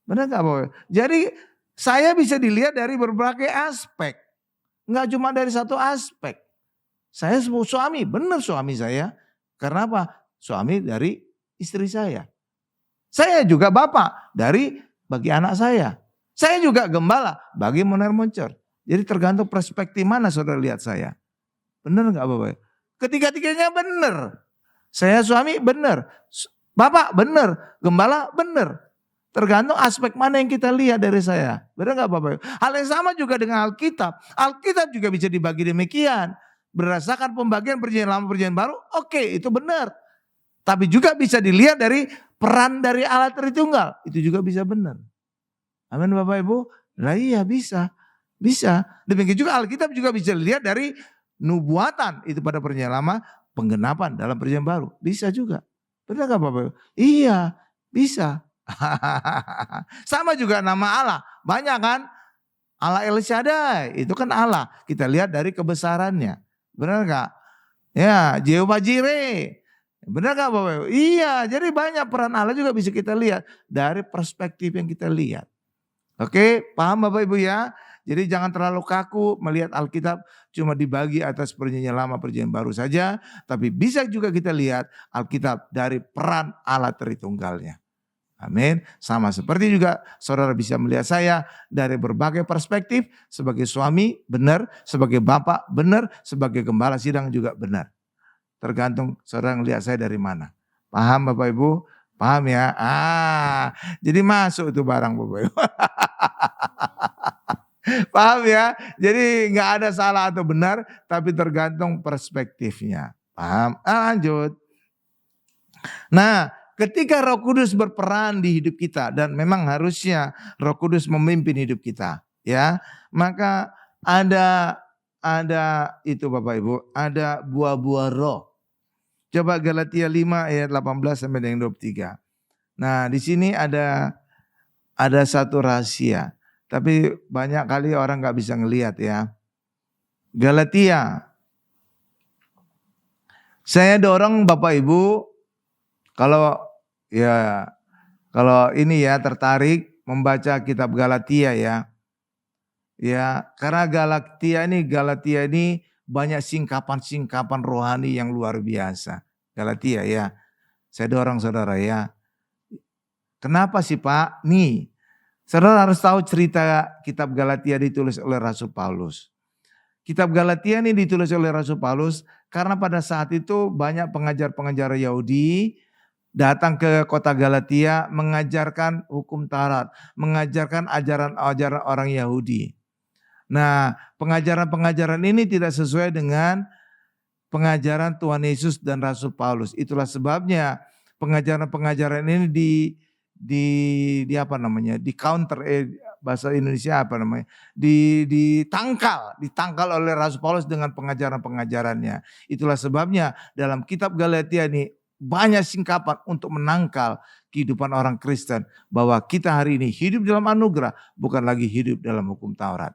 A: Benar gak Bapak? Jadi saya bisa dilihat dari berbagai aspek. Enggak cuma dari satu aspek. Saya suami, benar suami saya. Karena apa? Suami dari istri saya. Saya juga bapak bagi anak saya. Saya juga gembala bagi Mount Hermon Church. Jadi tergantung perspektif mana saudara lihat saya. Benar gak Bapak? Ketiga-tiganya benar. Saya suami benar. Bapak benar. Gembala benar. Tergantung aspek mana yang kita lihat dari saya. Benar gak Bapak? Hal yang sama juga dengan Alkitab. Alkitab juga bisa dibagi demikian. Berdasarkan pembagian Perjanjian Lama, Perjanjian Baru. Oke, itu benar. Tapi juga bisa dilihat dari peran dari Allah Tritunggal. Itu juga bisa benar. Amin Bapak Ibu. Nah iya bisa. Demikian juga Alkitab juga bisa dilihat dari nubuatan. Itu pada Perjanjian Lama, penggenapan dalam Perjanjian Baru. Bisa juga. Benar gak Bapak Ibu? Iya bisa. Sama juga nama Allah. Banyak kan? Allah El Shaddai. Itu kan Allah. Kita lihat dari kebesarannya. Benar gak? Ya Jehovah Jireh. Benar gak Bapak Ibu? Iya, jadi banyak peran Allah juga bisa kita lihat dari perspektif yang kita lihat. Oke, paham Bapak Ibu ya? Jadi jangan terlalu kaku melihat Alkitab cuma dibagi atas Perjanjian Lama, Perjanjian Baru saja. Tapi bisa juga kita lihat Alkitab dari peran Allah Tritunggalnya. Amin. Sama seperti juga saudara bisa melihat saya dari berbagai perspektif. Sebagai suami benar, sebagai bapak benar, sebagai gembala sidang juga benar. Tergantung saudara melihat saya dari mana. Paham Bapak Ibu? Paham ya? Jadi masuk itu barang Bapak Ibu. Paham ya? Jadi nggak ada salah atau benar, tapi tergantung perspektifnya. Paham? Lanjut. Nah, ketika Roh Kudus berperan di hidup kita dan memang harusnya Roh Kudus memimpin hidup kita, ya, maka ada itu Bapak Ibu, ada buah-buah roh. Coba Galatia 5 ayat 18 sampai dengan 23. Nah, di sini ada satu rahasia. Tapi banyak kali orang gak bisa ngelihat ya. Galatia. Saya dorong Bapak Ibu kalau ini ya tertarik membaca kitab Galatia ya. Ya, karena Galatia ini banyak singkapan-singkapan rohani yang luar biasa. Galatia ya. Saya dorong saudara ya. Kenapa sih Pak? Nih, saudara harus tahu cerita kitab Galatia ditulis oleh Rasul Paulus. Kitab Galatia ini ditulis oleh Rasul Paulus karena pada saat itu banyak pengajar-pengajar Yahudi datang ke kota Galatia mengajarkan hukum Taurat, mengajarkan ajaran-ajaran orang Yahudi. Nah, pengajaran-pengajaran ini tidak sesuai dengan pengajaran Tuhan Yesus dan Rasul Paulus. Itulah sebabnya pengajaran-pengajaran ini di apa namanya? Di counter bahasa Indonesia apa namanya? Ditangkal oleh Rasul Paulus dengan pengajaran-pengajarannya. Itulah sebabnya dalam kitab Galatia ini banyak singkapan untuk menangkal kehidupan orang Kristen bahwa kita hari ini hidup dalam anugerah, bukan lagi hidup dalam hukum Taurat.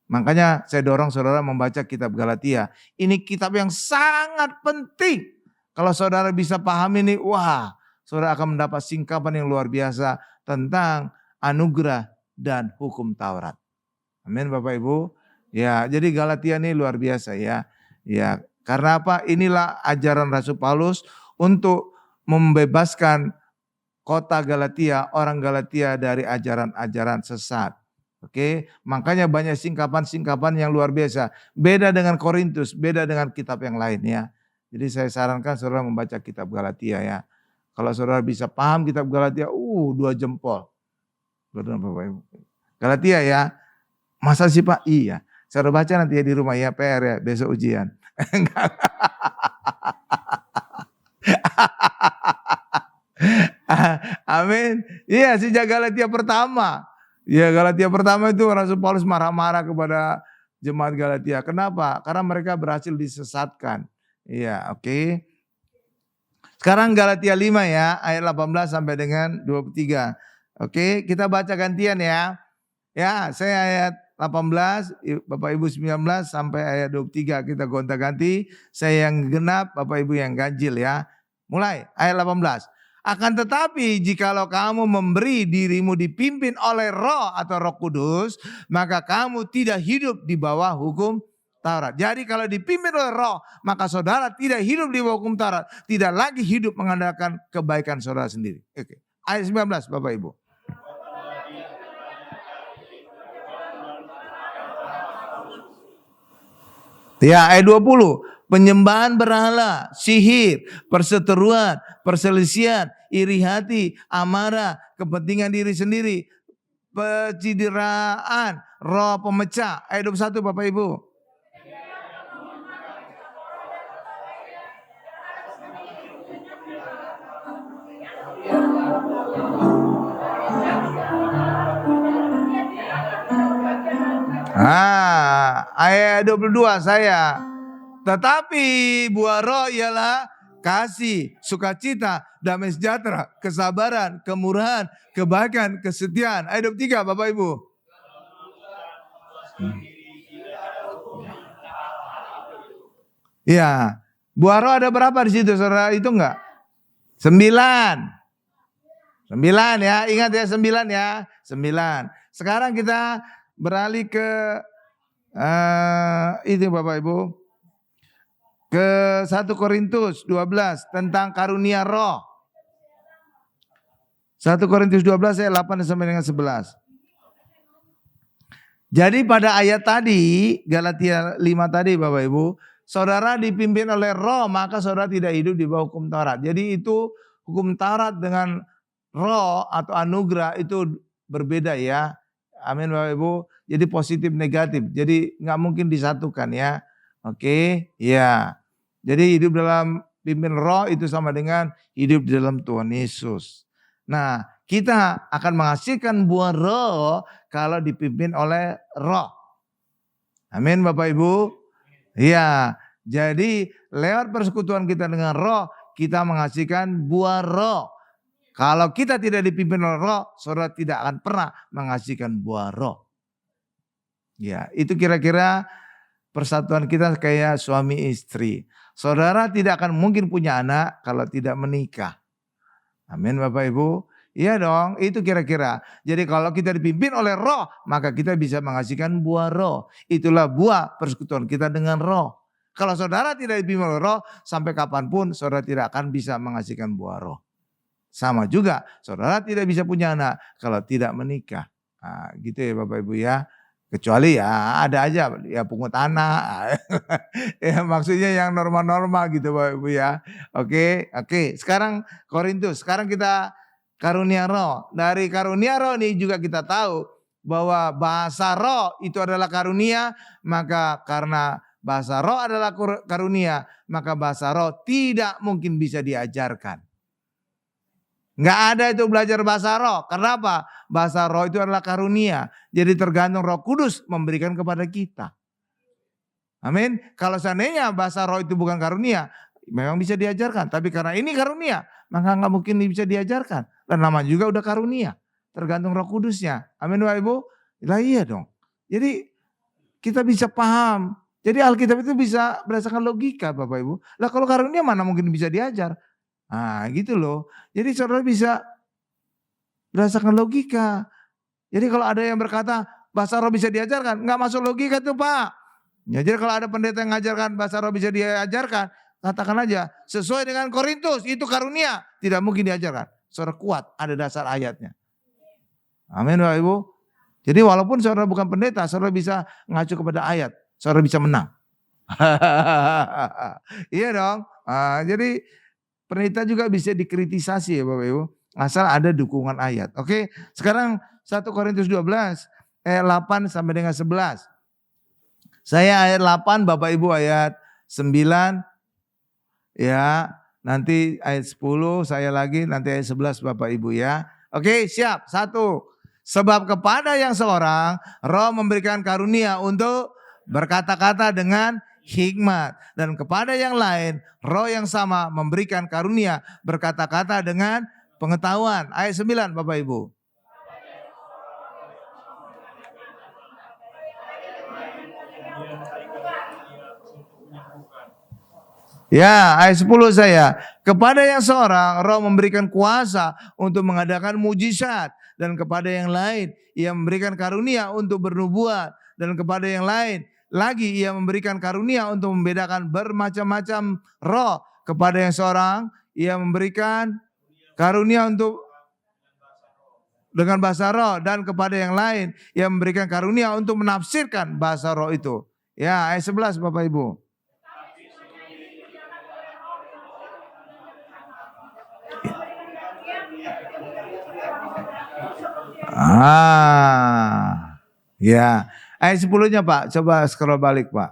A: Makanya saya dorong saudara membaca kitab Galatia. Ini kitab yang sangat penting. Kalau saudara bisa paham ini, wah, saudara akan mendapat singkapan yang luar biasa tentang anugerah dan hukum Taurat. Amin Bapak Ibu. Ya, jadi Galatia ini luar biasa ya. Ya, karena apa? Inilah ajaran Rasul Paulus untuk membebaskan kota Galatia, orang Galatia dari ajaran-ajaran sesat. Oke, makanya banyak singkapan-singkapan yang luar biasa. Beda dengan Korintus, beda dengan kitab yang lain ya. Jadi saya sarankan saudara membaca kitab Galatia ya. Kalau saudara bisa paham kitab Galatia, 2 jempol. Galatia ya. Masa sih Pak? Iya. Saudara baca nanti ya di rumah ya, PR ya, besok ujian. Amin. Iya, sejak Galatia pertama. Ya, Galatia pertama itu Rasul Paulus marah-marah kepada jemaat Galatia. Kenapa? Karena mereka berhasil disesatkan. Iya, oke. Sekarang Galatia 5 ya, ayat 18 sampai dengan 23. Oke, kita baca gantian ya. Ya, saya ayat 18, Bapak Ibu 19 sampai ayat 23 kita gonta-ganti. Saya yang genap, Bapak Ibu yang ganjil ya. Mulai ayat 18. Akan tetapi jikalau kamu memberi dirimu dipimpin oleh Roh atau Roh Kudus, maka kamu tidak hidup di bawah hukum Taurat. Jadi kalau dipimpin oleh Roh, maka saudara tidak hidup di bawah hukum Taurat, tidak lagi hidup mengandalkan kebaikan saudara sendiri. Oke. Ayat 19 Bapak Ibu. Ya, ayat 20. Penyembahan berhala, sihir, perseteruan, perselisihan, iri hati, amarah, kepentingan diri sendiri, pencideraan, roh pemecah. Ayat 21 Bapak Ibu. Ayat 22 saya. Tetapi buah roh ialah kasih, sukacita, damai sejahtera, kesabaran, kemurahan, kebaikan, kesetiaan. Ayat 23 Bapak Ibu. Ya, buah roh ada berapa di situ saudara? Itu enggak? 9. 9 ya, ingat ya 9 ya. 9. Sekarang kita beralih ke itu Bapak Ibu. Ke 1 Korintus 12 tentang karunia roh. 1 Korintus 12 ayat 8 sampai dengan 11. Jadi pada ayat tadi, Galatia 5 tadi Bapak Ibu, saudara dipimpin oleh roh maka saudara tidak hidup di bawah hukum Taurat. Jadi itu hukum Taurat dengan roh atau anugerah itu berbeda ya. Amin Bapak Ibu. Jadi positif negatif. Jadi nggak mungkin disatukan ya. Oke, ya. Jadi hidup dalam pimpin roh itu sama dengan hidup di dalam Tuhan Yesus. Nah, kita akan menghasilkan buah roh kalau dipimpin oleh roh. Amin Bapak Ibu. Iya, jadi lewat persekutuan kita dengan roh, kita menghasilkan buah roh. Kalau kita tidak dipimpin oleh roh, saudara tidak akan pernah menghasilkan buah roh. Ya, itu kira-kira persatuan kita kayak suami istri. Saudara tidak akan mungkin punya anak kalau tidak menikah. Amin Bapak Ibu. Iya dong, itu kira-kira. Jadi kalau kita dipimpin oleh roh, maka kita bisa menghasilkan buah roh. Itulah buah persekutuan kita dengan roh. Kalau saudara tidak dipimpin oleh Roh, sampai kapanpun saudara tidak akan bisa menghasilkan buah Roh. Sama juga, saudara tidak bisa punya anak kalau tidak menikah. Nah, gitu ya Bapak Ibu ya. Kecuali ya ada aja ya pungut anak. Ya maksudnya yang normal-normal gitu Bapak Ibu ya. Oke. Sekarang Korintus, sekarang kita karunia Roh. Dari karunia Roh ini juga kita tahu bahwa bahasa Roh itu adalah karunia, maka karena bahasa Roh adalah karunia, maka bahasa Roh tidak mungkin bisa diajarkan. Nggak ada itu belajar bahasa Roh. Kenapa? Bahasa Roh itu adalah karunia. Jadi tergantung Roh Kudus memberikan kepada kita. Amin. Kalau seandainya bahasa Roh itu bukan karunia, memang bisa diajarkan. Tapi karena ini karunia, maka nggak mungkin bisa diajarkan. Dan nama juga udah karunia. Tergantung Roh Kudusnya. Amin Bapak Ibu. Lah iya dong. Jadi kita bisa paham. Jadi Alkitab itu bisa berdasarkan logika Bapak Ibu. Lah kalau karunia mana mungkin bisa diajar. Nah gitu loh. Jadi saudara bisa berdasarkan logika. Jadi kalau ada yang berkata bahasa Roh bisa diajarkan, nggak masuk logika tuh Pak. Ya, jadi kalau ada pendeta yang mengajarkan bahasa Roh bisa diajarkan, katakan aja sesuai dengan Korintus itu karunia, tidak mungkin diajarkan. Saudara kuat, ada dasar ayatnya. Amin Bapak Ibu. Jadi walaupun saudara bukan pendeta, saudara bisa ngacu kepada ayat, saudara bisa menang. Iya dong. Jadi pendeta juga bisa dikritisasi ya Bapak Ibu. Asal ada dukungan ayat. Oke, sekarang 1 Korintus 12 ayat 8 sampai dengan 11. Saya ayat 8, Bapak Ibu ayat 9. Ya, nanti ayat 10 saya lagi, nanti ayat 11 Bapak Ibu ya. Oke, siap. 1. Sebab kepada yang seorang Roh memberikan karunia untuk berkata-kata dengan hikmat, dan kepada yang lain Roh yang sama memberikan karunia berkata-kata dengan pengetahuan. Ayat 9 Bapak Ibu. Ya, ayat 10 saya. Kepada yang seorang Roh memberikan kuasa untuk mengadakan mujizat, dan kepada yang lain Ia memberikan karunia untuk bernubuat, dan kepada yang lain lagi Ia memberikan karunia untuk membedakan bermacam-macam roh. Kepada yang seorang Ia memberikan karunia untuk dengan bahasa roh, dan kepada yang lain Ia memberikan karunia untuk menafsirkan bahasa roh itu. Ya, ayat 11 Bapak Ibu. Ya. Ayat 10-nya Pak, coba scroll balik Pak.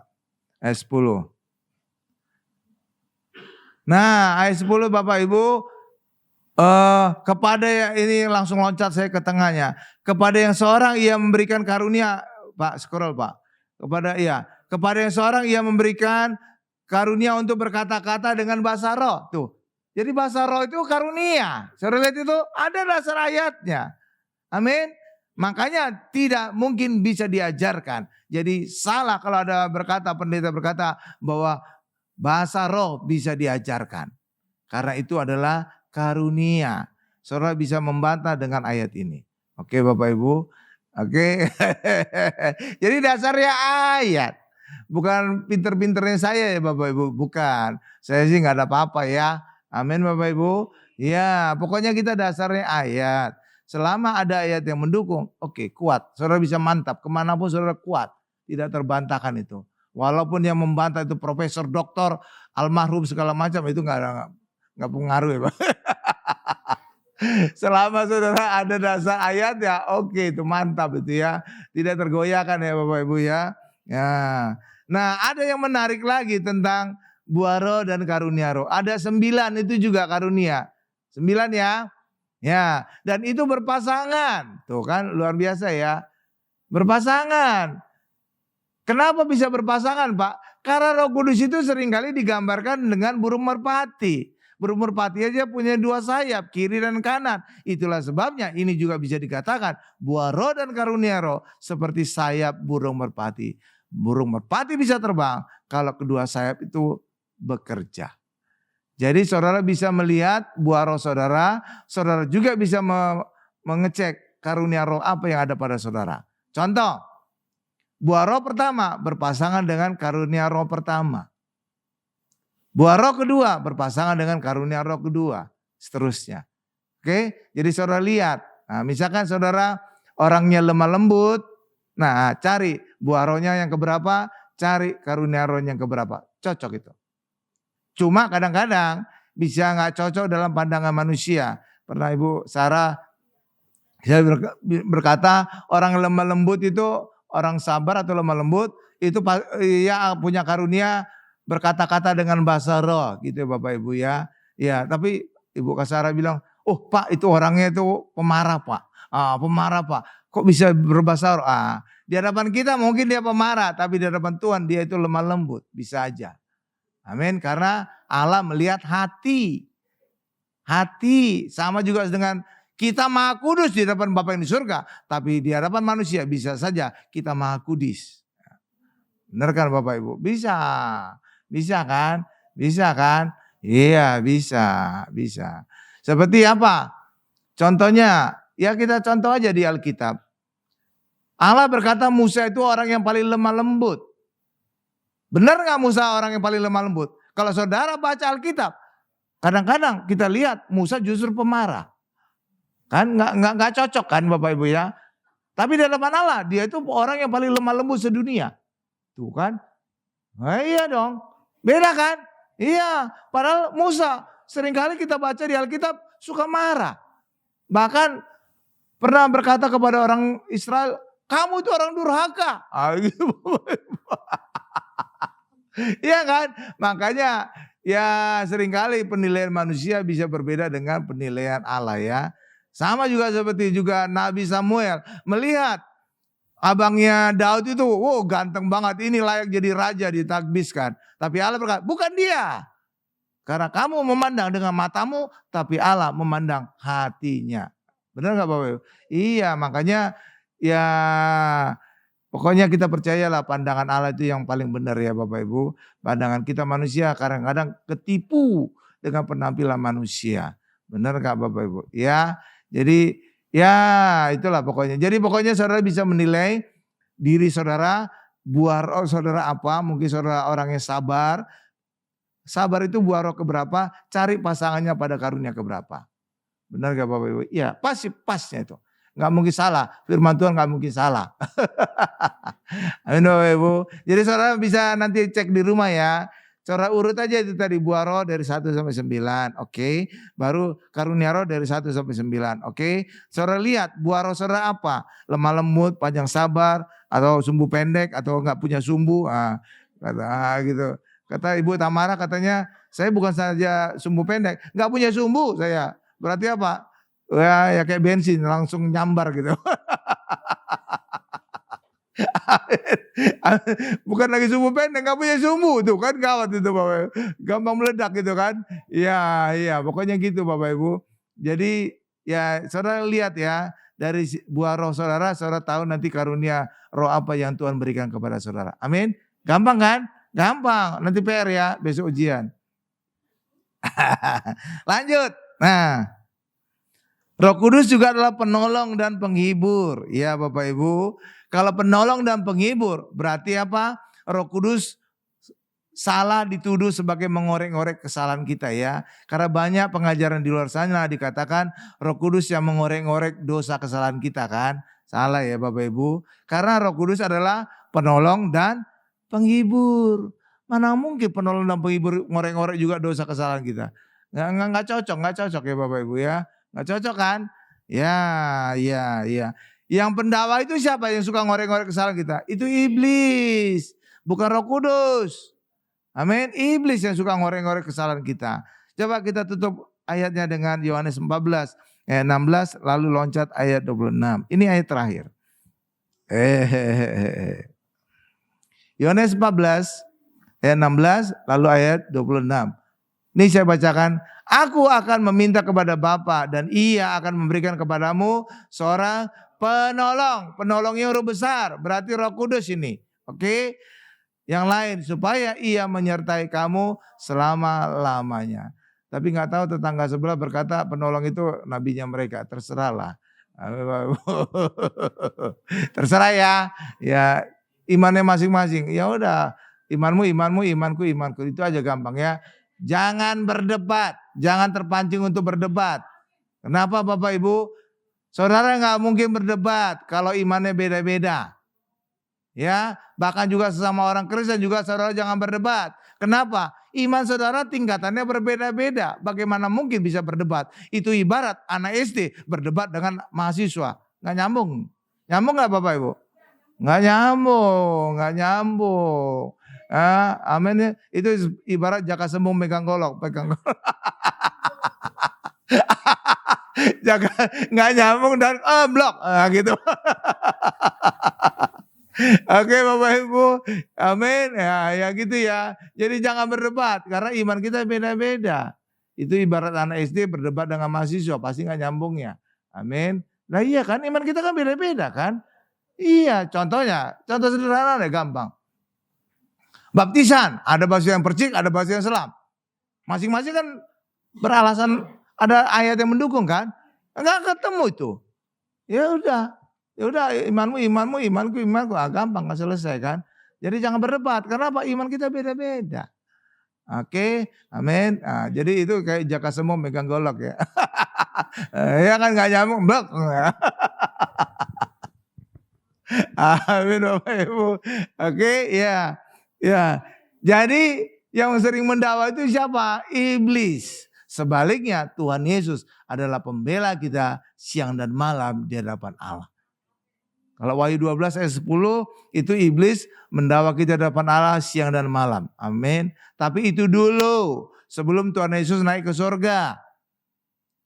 A: Ayat 10. Nah, ayat 10 Bapak Ibu, kepada yang ini langsung loncat saya ke tengahnya. Kepada yang seorang Ia memberikan karunia, Pak, scroll Pak. Kepada yang seorang Ia memberikan karunia untuk berkata-kata dengan bahasa roh. Tuh. Jadi bahasa roh itu karunia. Saudara lihat itu ada dasar ayatnya. Amin. Makanya tidak mungkin bisa diajarkan. Jadi salah kalau ada pendeta berkata bahwa bahasa roh bisa diajarkan. Karena itu adalah karunia. Saudara bisa membantah dengan ayat ini. Oke Bapak Ibu. Oke. Jadi dasarnya ayat. Bukan pinter-pinternya saya ya Bapak Ibu. Bukan. Saya sih gak ada apa-apa ya. Amin Bapak Ibu. Ya pokoknya kita dasarnya ayat. Selama ada ayat yang mendukung, oke, kuat. Saudara bisa mantap, kemanapun saudara kuat. Tidak terbantahkan itu. Walaupun yang membantah itu profesor, doktor, almarhum segala macam, itu gak pengaruh ya Pak. Selama saudara ada dasar ayat ya oke, itu mantap itu ya. Tidak tergoyahkan ya Bapak Ibu ya. Nah ada yang menarik lagi tentang buah roh dan karunia roh. Ada 9 itu juga karunia. 9 ya. Ya, dan itu berpasangan. Tuh kan luar biasa ya. Berpasangan. Kenapa bisa berpasangan Pak? Karena Roh Kudus itu seringkali digambarkan dengan burung merpati. Burung merpati aja punya 2 sayap, kiri dan kanan. Itulah sebabnya ini juga bisa dikatakan buah roh dan karunia roh seperti sayap burung merpati. Burung merpati bisa terbang kalau kedua sayap itu bekerja. Jadi saudara bisa melihat buah roh saudara juga bisa mengecek karunia roh apa yang ada pada saudara. Contoh, buah roh pertama berpasangan dengan karunia roh pertama. Buah roh kedua berpasangan dengan karunia roh kedua. Seterusnya. Oke, jadi saudara lihat. Nah, misalkan saudara orangnya lemah lembut. Nah, cari buah rohnya yang keberapa, cari karunia roh yang keberapa. Cocok itu. Cuma kadang-kadang bisa nggak cocok dalam pandangan manusia. Pernah Ibu Sarah saya berkata orang lemah lembut itu, orang sabar atau lemah lembut itu ya punya karunia berkata-kata dengan bahasa roh gitu Bapak Ibu ya. Ya, tapi Ibu Sarah bilang, "Oh, Pak, itu orangnya itu pemarah, Pak." Ah, pemarah, Pak. Kok bisa berbahasa roh? Ah, di hadapan kita mungkin dia pemarah, tapi di hadapan Tuhan dia itu lemah lembut, bisa aja. Amin, karena Allah melihat hati. Hati sama juga dengan kita Maha Kudus di hadapan Bapa yang di surga, tapi di hadapan manusia bisa saja kita Maha Kudus. Benar kan Bapak Ibu? Bisa. Bisa kan? Bisa kan? Iya, bisa. Seperti apa? Contohnya, ya kita contoh aja di Alkitab. Allah berkata Musa itu orang yang paling lemah lembut. Benar nggak Musa orang yang paling lemah lembut? Kalau saudara baca Alkitab, kadang-kadang kita lihat Musa justru pemarah. Kan nggak cocok kan Bapak Ibu ya. Tapi di hadapan Allah dia itu orang yang paling lemah lembut sedunia. Tuh kan. Nah, iya dong. Beda kan? Iya. Padahal Musa seringkali kita baca di Alkitab suka marah. Bahkan pernah berkata kepada orang Israel, "Kamu itu orang durhaka." Ah, gitu. Iya kan? Makanya ya seringkali penilaian manusia bisa berbeda dengan penilaian Allah ya. Sama juga seperti juga Nabi Samuel melihat abangnya Daud itu, wow ganteng banget, ini layak jadi raja ditakbiskan. Tapi Allah berkata, bukan dia. Karena kamu memandang dengan matamu, tapi Allah memandang hatinya. Benar gak Bapak Ibu? Iya, makanya ya pokoknya kita percayalah pandangan Allah itu yang paling benar ya Bapak Ibu. Pandangan kita manusia kadang-kadang ketipu dengan penampilan manusia. Benar gak Bapak Ibu? Ya, jadi ya itulah pokoknya. Jadi pokoknya saudara bisa menilai diri saudara, buah roh saudara apa. Mungkin saudara orang yang sabar. Sabar itu buah roh keberapa, cari pasangannya pada karunia keberapa. Benar gak Bapak Ibu? Ya pasti pasnya itu. Gak mungkin salah, firman Tuhan gak mungkin salah. Amin Bapak Ibu. Jadi saudara bisa nanti cek di rumah ya. Saudara urut aja itu tadi buah roh dari 1 sampai 9. Oke. Baru karunia roh dari 1 sampai 9. Oke. Saudara lihat buah roh saudara apa? Lemah lembut, panjang sabar, atau sumbu pendek, atau enggak punya sumbu. Gitu. Kata Ibu Tamara katanya, saya bukan saja sumbu pendek, enggak punya sumbu saya. Berarti apa? Ya kayak bensin langsung nyambar gitu. Bukan lagi sumbu pendek, gak punya sumbu tuh kan gawat itu Bapak Ibu. Gampang meledak gitu kan. Iya pokoknya gitu Bapak Ibu. Jadi ya saudara lihat ya dari buah roh saudara tahu nanti karunia roh apa yang Tuhan berikan kepada saudara. Amin. Gampang kan? Gampang. Nanti PR ya besok ujian. Lanjut. Nah. Roh Kudus juga adalah penolong dan penghibur. Ya Bapak Ibu. Kalau penolong dan penghibur berarti apa? Roh Kudus salah dituduh sebagai mengorek-ngorek kesalahan kita ya. Karena banyak pengajaran di luar sana dikatakan Roh Kudus yang mengorek-ngorek dosa kesalahan kita kan. Salah ya Bapak Ibu. Karena Roh Kudus adalah penolong dan penghibur. Mana mungkin penolong dan penghibur ngorek-ngorek juga dosa kesalahan kita. Nggak cocok ya Bapak Ibu ya. Nggak cocok kan? Ya. Yang pendakwa itu siapa yang suka ngorek-ngorek kesalahan kita? Itu iblis, bukan Roh Kudus. Amin. Iblis yang suka ngorek-ngorek kesalahan kita. Coba kita tutup ayatnya dengan Yohanes 14 ayat 16 lalu loncat ayat 26. Ini ayat terakhir. Yohanes 14 ayat 16 lalu ayat 26. Ini saya bacakan. Aku akan meminta kepada Bapa dan Ia akan memberikan kepadamu seorang penolong. Penolong yang roh besar. Berarti Roh Kudus ini. Oke. Yang lain supaya Ia menyertai kamu selama-lamanya. Tapi gak tahu tetangga sebelah berkata penolong itu nabinya mereka. Terserahlah. Terserah ya. Ya imannya masing-masing. Ya udah. Imanmu, imanku. Itu aja gampang ya. Jangan berdebat, jangan terpancing untuk berdebat. Kenapa Bapak Ibu? Saudara nggak mungkin berdebat kalau imannya beda-beda. Ya, bahkan juga sesama orang Kristen juga saudara jangan berdebat. Kenapa? Iman saudara tingkatannya berbeda-beda. Bagaimana mungkin bisa berdebat? Itu ibarat anak SD berdebat dengan mahasiswa. Nggak nyambung. Nyambung nggak Bapak Ibu? Nggak nyambung. Amin. Itu ibarat jaka sembung pegang golok. Nggak nyambung dan blok. Gitu. Oke Bapak Ibu, amin. Ya gitu ya. Jadi jangan berdebat karena iman kita beda-beda. Itu ibarat anak SD berdebat dengan mahasiswa, pasti nggak nyambung ya. Amin. Nah iya kan, iman kita kan beda-beda kan. Iya, contoh sederhana deh, gampang. Baptisan, ada bahasa yang percik, ada bahasa yang selam. Masing-masing kan beralasan, ada ayat yang mendukung kan. Enggak ketemu itu. Ya udah imanmu, imanku. Gampang, gak selesai kan. Jadi jangan berdebat, karena apa? Iman kita beda-beda. Oke, amin. Jadi itu kayak jaka sembung megang golok ya. Ya kan gak nyambung, blok. Amin Bapak Ibu. Oke, ya. Jadi yang sering mendakwa itu siapa? Iblis. Sebaliknya Tuhan Yesus adalah pembela kita siang dan malam di hadapan Allah. Kalau Wahyu 12 ayat 10 itu iblis mendakwa kita di hadapan Allah siang dan malam. Amin. Tapi itu dulu sebelum Tuhan Yesus naik ke surga.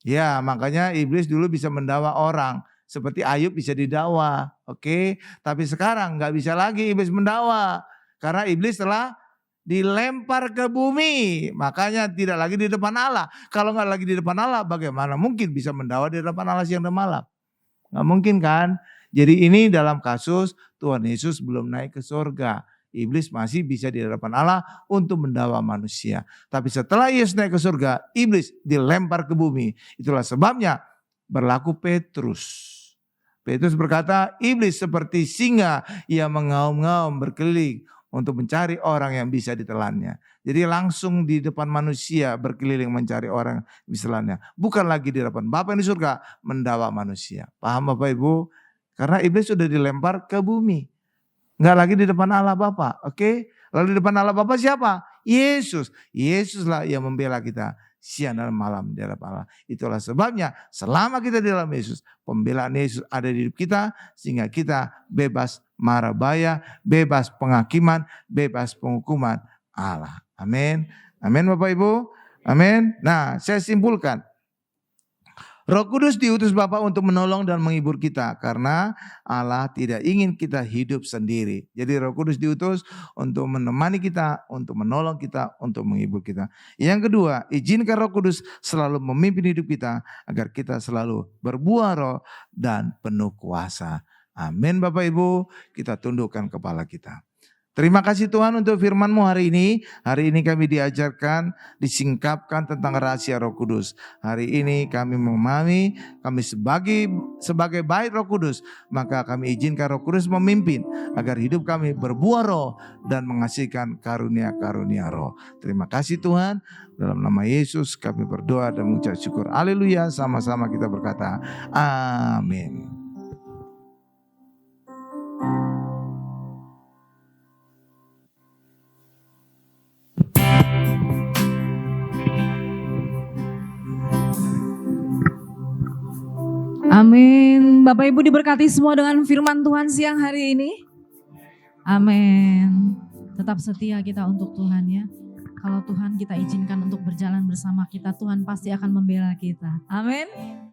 A: Ya, makanya iblis dulu bisa mendakwa orang. Seperti Ayub bisa didakwa. Oke. Tapi sekarang gak bisa lagi iblis mendakwa. Karena iblis telah dilempar ke bumi. Makanya tidak lagi di depan Allah. Kalau gak lagi di depan Allah, bagaimana mungkin bisa mendakwa di depan Allah siang dan malam? Gak mungkin kan? Jadi ini dalam kasus Tuhan Yesus belum naik ke surga. Iblis masih bisa di hadapan Allah untuk mendakwa manusia. Tapi setelah Yesus naik ke surga, iblis dilempar ke bumi. Itulah sebabnya berlaku Petrus. Petrus berkata, iblis seperti singa yang mengaum-ngaum berkeliling untuk mencari orang yang bisa ditelannya. Jadi langsung di depan manusia berkeliling mencari orang yang bisa ditelannya. Bukan lagi di depan Bapa yang di surga mendakwa manusia. Paham Bapak Ibu? Karena iblis sudah dilempar ke bumi. Enggak lagi di depan Allah Bapa. Oke? Lalu di depan Allah Bapa siapa? Yesus. Yesuslah yang membela kita siang dan malam di hadapan Allah. Itulah sebabnya selama kita di dalam Yesus, pembelaan Yesus ada di hidup kita sehingga kita bebas mara bahaya, bebas penghakiman, bebas penghukuman Allah. Amin. Amin Bapak Ibu. Amin. Nah, saya simpulkan. Roh Kudus diutus Bapa untuk menolong dan menghibur kita karena Allah tidak ingin kita hidup sendiri. Jadi Roh Kudus diutus untuk menemani kita, untuk menolong kita, untuk menghibur kita. Yang kedua, izinkan Roh Kudus selalu memimpin hidup kita agar kita selalu berbuah roh dan penuh kuasa. Amin Bapak Ibu, kita tundukkan kepala kita. Terima kasih Tuhan untuk firman-Mu hari ini. Hari ini kami diajarkan, disingkapkan tentang rahasia Roh Kudus. Hari ini kami memahami, kami sebagai bait Roh Kudus, maka kami izinkan Roh Kudus memimpin agar hidup kami berbuah roh dan menghasilkan karunia-karunia roh. Terima kasih Tuhan. Dalam nama Yesus kami berdoa dan mengucap syukur. Haleluya. Sama-sama kita berkata, amin.
B: Amin. Bapak Ibu diberkati semua dengan firman Tuhan siang hari ini. Amin. Tetap setia kita untuk Tuhan ya. Kalau Tuhan kita izinkan untuk berjalan bersama kita, Tuhan pasti akan membela kita. Amin.